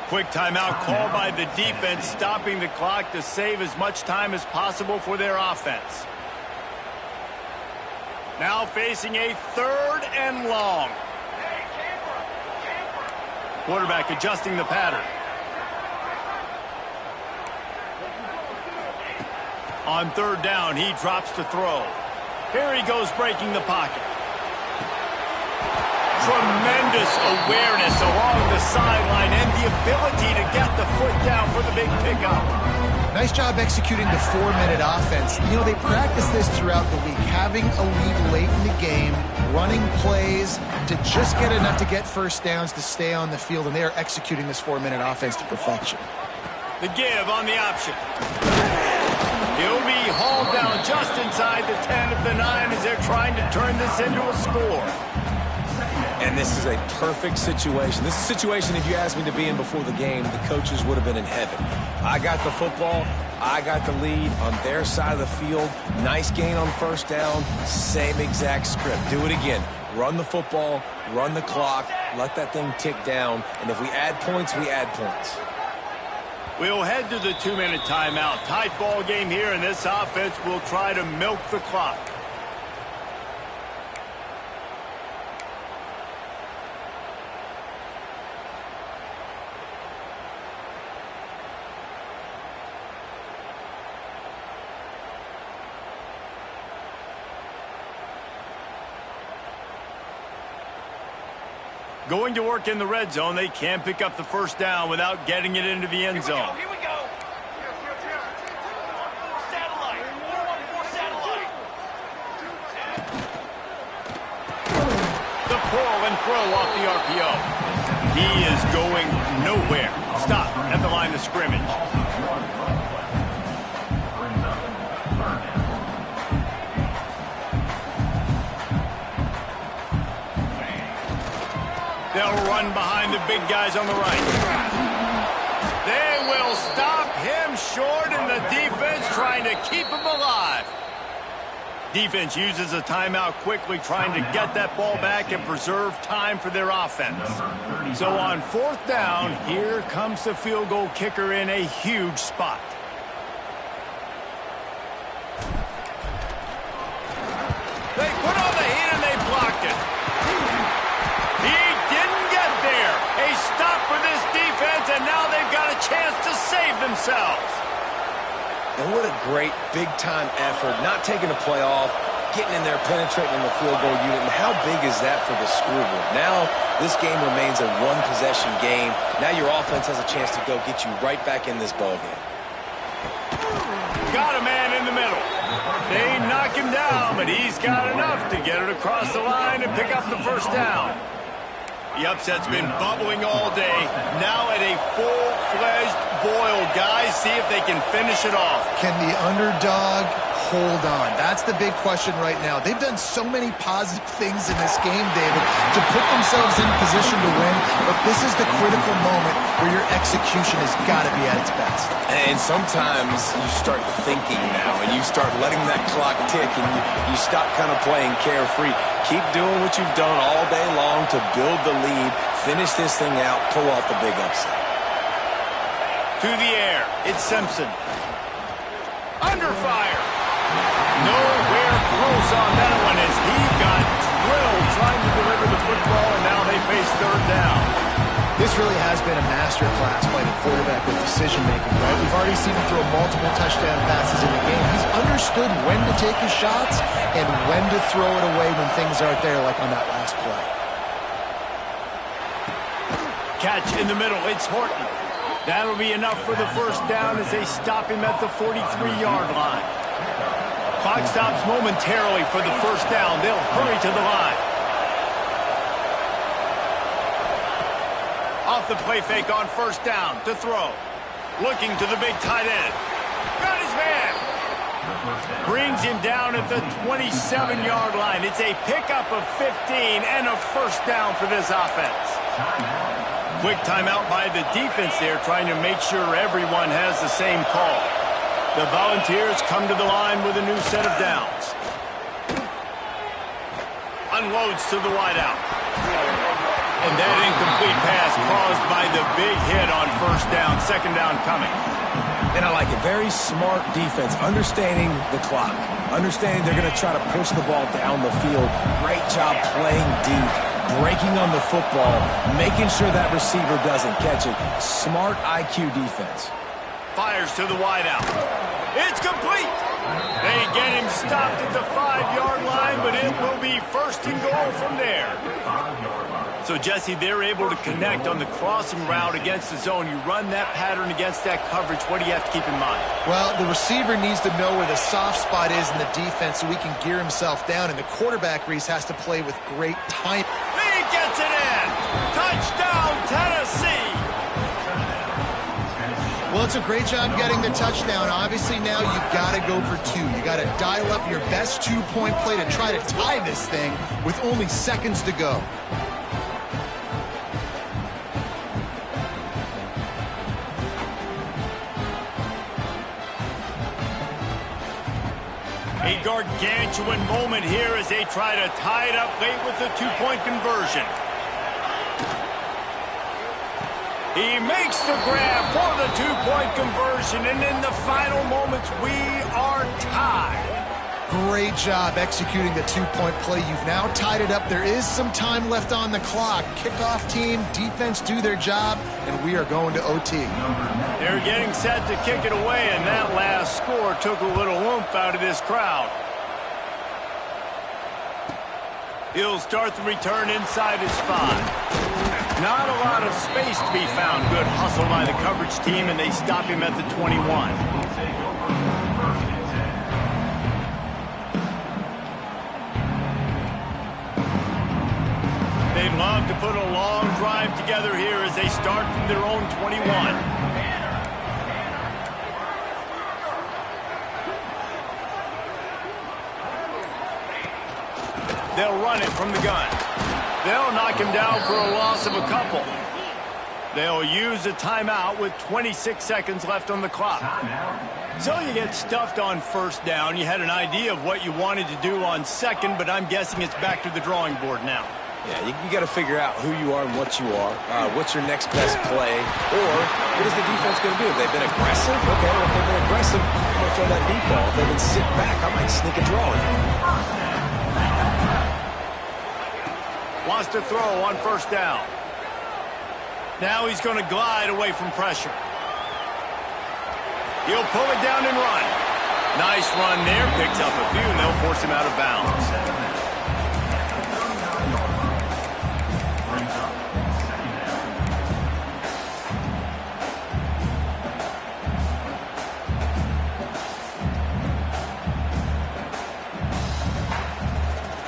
Quick timeout called by the defense, stopping the clock to save as much time as possible for their offense. Now facing a 3rd and long. Quarterback adjusting the pattern. On 3rd down, he drops to throw. Here he goes breaking the pocket. Tremendous awareness along the sideline and the ability to get the foot down for the big pickup. Nice job executing the 4-minute offense. You know, they practice this throughout the week, having a lead late in the game, running plays to just get enough to get first downs to stay on the field, and they are executing this 4-minute offense to perfection. The give on the option. He'll be hauled down just inside the 10 at the 9 as they're trying to turn this into a score. And this is a perfect situation. This is a situation, if you asked me to be in before the game, the coaches would have been in heaven. I got the football. I got the lead on their side of the field. Nice gain on first down. Same exact script. Do it again. Run the football, run the clock, let that thing tick down. And if we add points, we add points. We'll head to the 2-minute timeout. Tight ball game here, and this offense will try to milk the clock. Going to work in the red zone, they can't pick up the first down without getting it into the end zone. Here we go. Satellite. 414 satellite. The pull and throw off the RPO. He is going nowhere. Stop at the line of scrimmage. They'll run behind the big guys on the right. They will stop him short, and the defense trying to keep him alive. Defense uses a timeout quickly, trying to get that ball back and preserve time for their offense. So on fourth down, here comes the field goal kicker in a huge spot. They put on the heat and they blocked it. He didn't get there. A stop for this defense, and now they've got a chance to save themselves. And what a great big-time effort, not taking a play off, getting in there, penetrating in the field goal unit. And how big is that for the scoreboard? Now this game remains a one-possession game. Now your offense has a chance to go get you right back in this ballgame. Got a man in the middle. They knock him down, but he's got enough to get it across the line and pick up the first down. The upset's been bubbling all day. Now at a full-fledged boil, guys. See if they can finish it off. Can the underdog hold on? That's the big question right now. They've done so many positive things in this game, David, to put themselves in position to win. But this is the critical moment where your execution has got to be at its best. And sometimes you start thinking now, and you start letting that clock tick, and you stop kind of playing carefree. Keep doing what you've done all day long to build the lead, finish this thing out, pull off the big upset. To the air, it's Simpson. Under fire. Nowhere close on that one as he got drilled trying to deliver the football, and now they face third down. This really has been a master class by the quarterback with decision-making, right? We've already seen him throw multiple touchdown passes in the game. He's understood when to take his shots and when to throw it away when things aren't there, like on that last play. Catch in the middle, it's Horton. That'll be enough for the first down as they stop him at the 43-yard line. Clock stops momentarily for the first down. They'll hurry to the line. Off the play fake on first down to throw. Looking to the big tight end. Got his man. Brings him down at the 27-yard line. It's a pickup of 15 and a first down for this offense. Quick timeout by the defense there, trying to make sure everyone has the same call. The Volunteers come to the line with a new set of downs. Unloads to the wideout. And that incomplete pass caused by the big hit on first down, second down coming. And I like it. Very smart defense, understanding the clock, understanding they're going to try to push the ball down the field. Great job playing deep, breaking on the football, making sure that receiver doesn't catch it. Smart IQ defense. Fires to the wideout. It's complete. They get him stopped at the 5-yard line, but it will be first and goal from there. So, Jesse, they're able to connect on the crossing route against the zone. You run that pattern against that coverage. What do you have to keep in mind? Well, the receiver needs to know where the soft spot is in the defense so he can gear himself down, and the quarterback, Reese, has to play with great time. He gets it in. Touchdown, Tennessee. Well, it's a great job getting the touchdown. Obviously, now you've got to go for two. You got to dial up your best two-point play to try to tie this thing with only seconds to go. A gargantuan moment here as they try to tie it up late with the two-point conversion. He makes the grab for the two-point conversion, and in the final moments, we are tied. Great job executing the two-point play. You've now tied it up. There is some time left on the clock. Kickoff team, defense do their job, and we are going to OT. They're getting set to kick it away, and that last score took a little oomph out of this crowd. He'll start the return inside his 5. lot of space to be found. Good hustle by the coverage team, and they stop him at the 21. They'd love to put a long drive together here as they start from their own 21. They'll run it from the gun. They'll knock him down for a loss of a couple. They'll use a timeout with 26 seconds left on the clock. So you get stuffed on first down. You had an idea of what you wanted to do on second, but I'm guessing it's back to the drawing board now. Yeah, you got to figure out who you are and what you are. What's your next best play? Or what is the defense going to do? If they've been aggressive, okay, well, if they've been aggressive, I'm going to throw that deep ball. If they've been sitting back, I might sneak a draw in. Wants to throw on first down. Now he's going to glide away from pressure. He'll pull it down and run. Nice run there. Picks up a few, and they'll force him out of bounds.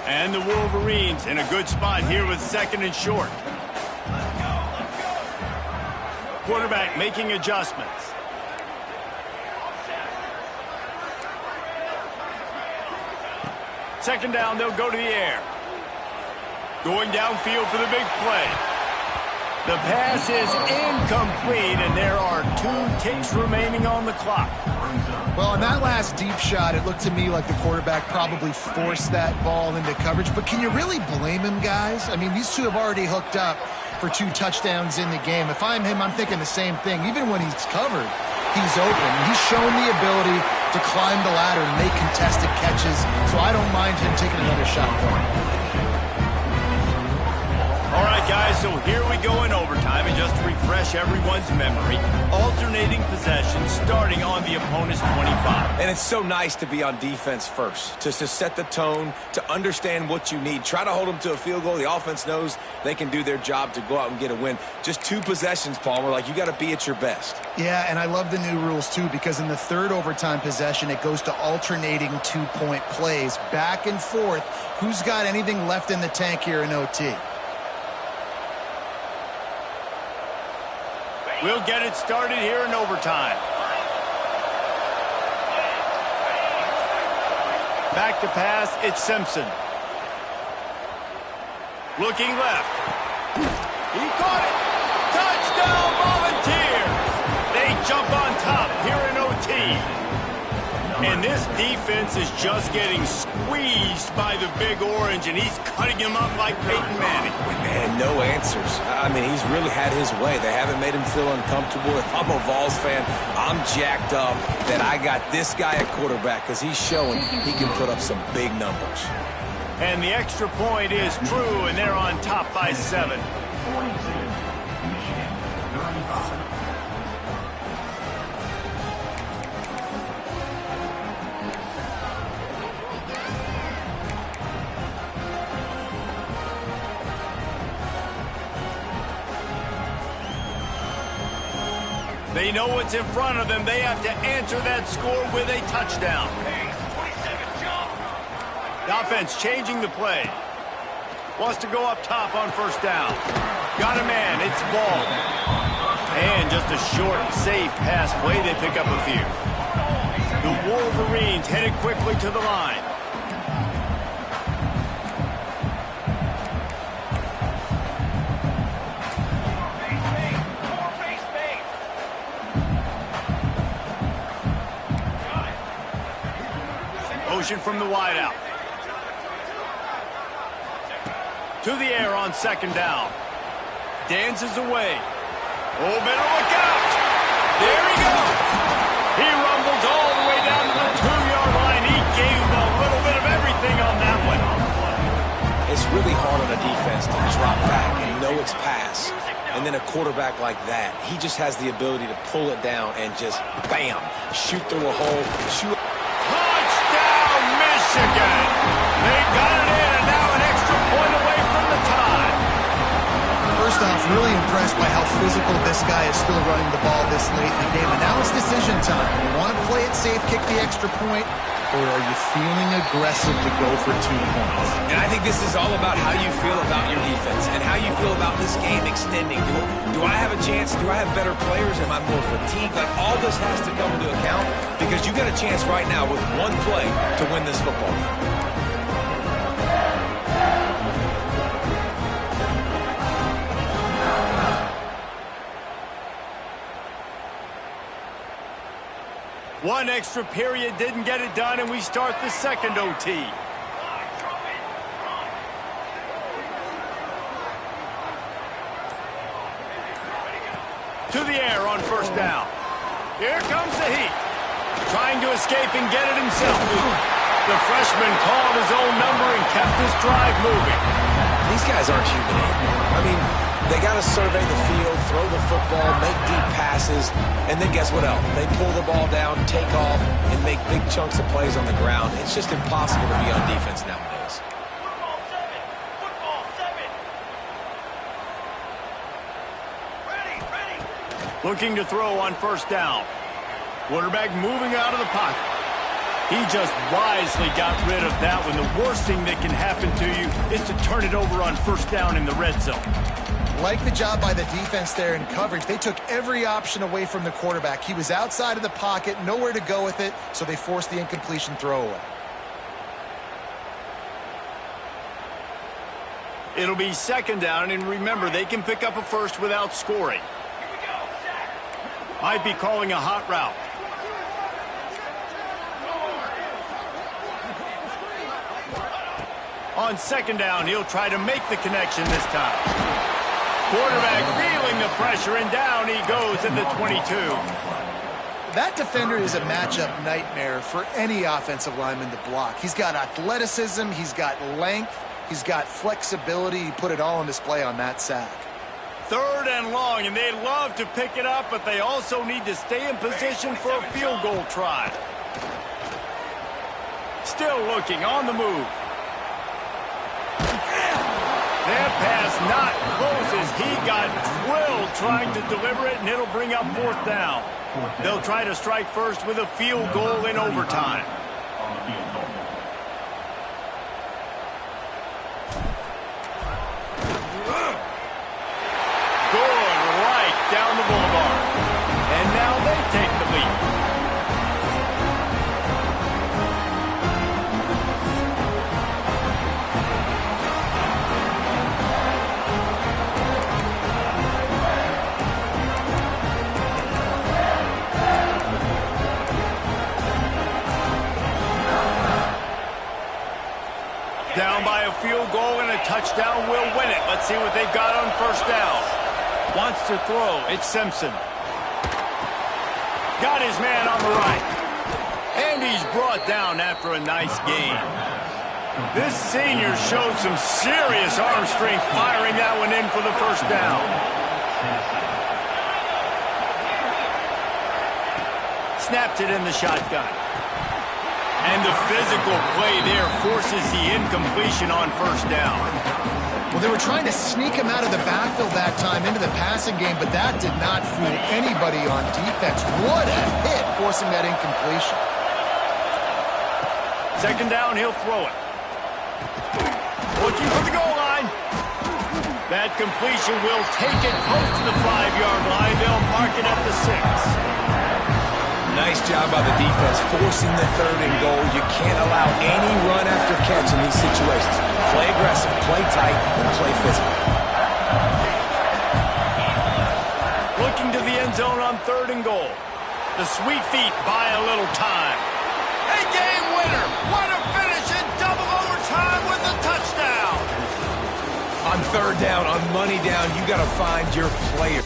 And the Wolverines in a good spot here with second and short. Quarterback making adjustments. Second down, they'll go to the air. Going downfield for the big play. The pass is incomplete, and there are 2 ticks remaining on the clock. Well, on that last deep shot, it looked to me like the quarterback probably forced that ball into coverage. But can you really blame him, guys? I mean, these two have already hooked up for 2 touchdowns in the game. If I'm him, I'm thinking the same thing. Even when he's covered, he's open. He's shown the ability to climb the ladder and make contested catches. So I don't mind him taking another shot point. All right, guys, so here we go in overtime, and just to refresh everyone's memory, alternating possessions starting on the opponent's 25. And it's so nice to be on defense first, to set the tone, to understand what you need. Try to hold them to a field goal. The offense knows they can do their job to go out and get a win. Just 2 possessions, Palmer, like you got to be at your best. Yeah, and I love the new rules, too, because in the third overtime possession, it goes to alternating 2-point plays, back and forth. Who's got anything left in the tank here in OT? We'll get it started here in overtime. Back to pass, it's Simpson. Looking left. He caught it. Touchdown, Volunteers. They jump on top here in OT. And this defense is just getting squeezed by the Big Orange, and he's cutting him up like Peyton Manning. Man, no answers. I mean, he's really had his way. They haven't made him feel uncomfortable. If I'm a Vols fan, I'm jacked up that I got this guy at quarterback because he's showing he can put up some big numbers. And the extra point is true, and they're on top by 7. They know what's in front of them. They have to answer that score with a touchdown. The offense changing the play. Wants to go up top on first down. Got a man. It's ball. And just a short, safe pass play. They pick up a few. The Wolverines headed quickly to the line. Motion from the wideout. To the air on second down. Dances away. Oh, better look out. There he goes. He rumbles all the way down to the 2-yard line. He gave a little bit of everything on that one. It's really hard on a defense to drop back and know it's pass. And then a quarterback like that, he just has the ability to pull it down and just, bam, shoot through a hole, shoot. Michigan. They got it in, and now an extra point away from the tie. First First off, really impressed by how physical this guy is still running the ball this late in the game. And now it's decision time. You want to play it safe, kick the extra point, or are you feeling aggressive to go for 2 points? And I think this is all about how you feel about your defense and how you feel about this game extending. Do I have a chance? Do I have better players? Am I more fatigued? Like, all this has to come into account because you got a chance right now with one play to win this football game. One extra period didn't get it done, and we start the second OT. To the air on first down. Here comes the heat. Trying to escape and get it himself. The freshman called his own number and kept his drive moving. These guys aren't human. I mean, they got to survey the field, throw the football, make deep passes, and then guess what else? They pull the ball down, take off, and make big chunks of plays on the ground. It's just impossible to be on defense nowadays. Football 7. Ready. Looking to throw on first down. Quarterback moving out of the pocket. He just wisely got rid of that one. The worst thing that can happen to you is to turn it over on first down in the red zone. Like the job by the defense there in coverage. They took every option away from the quarterback. He was outside of the pocket, nowhere to go with it, so they forced the incompletion throwaway. It'll be second down, and remember, they can pick up a first without scoring. Might be calling a hot route. On second down, he'll try to make the connection this time. Quarterback feeling the pressure, and down he goes at the 22. That defender is a matchup nightmare for any offensive lineman to block. He's got athleticism, he's got length, he's got flexibility. He put it all on display on that sack. Third and long, and they love to pick it up, but they also need to stay in position for a field goal try. Still looking, on the move. That pass not close as he got drilled trying to deliver it, and it'll bring up fourth down. They'll try to strike first with a field goal in overtime. Good right down the boulevard. And now they take the lead. Down by a field goal, and a touchdown will win it. Let's see what they've got on first down. Wants to throw. It's Simpson. Got his man on the right. And he's brought down after a nice gain. This senior showed some serious arm strength firing that one in for the first down. Snaps it in the shotgun. And the physical play there forces the incompletion on first down. Well, they were trying to sneak him out of the backfield that time into the passing game, but that did not fool anybody on defense. What a hit, forcing that incompletion. Second down, he'll throw it. Looking for the goal line. That completion will take it close to the 5-yard line. They'll mark it at the 6. Nice job by the defense, forcing the third and goal. You can't allow any run after catch in these situations. Play aggressive, play tight, and play physical. Looking to the end zone on third and goal. The sweet feet buy a little time. A game winner. What a finish in double overtime with a touchdown. On third down, on money down, you got to find your player.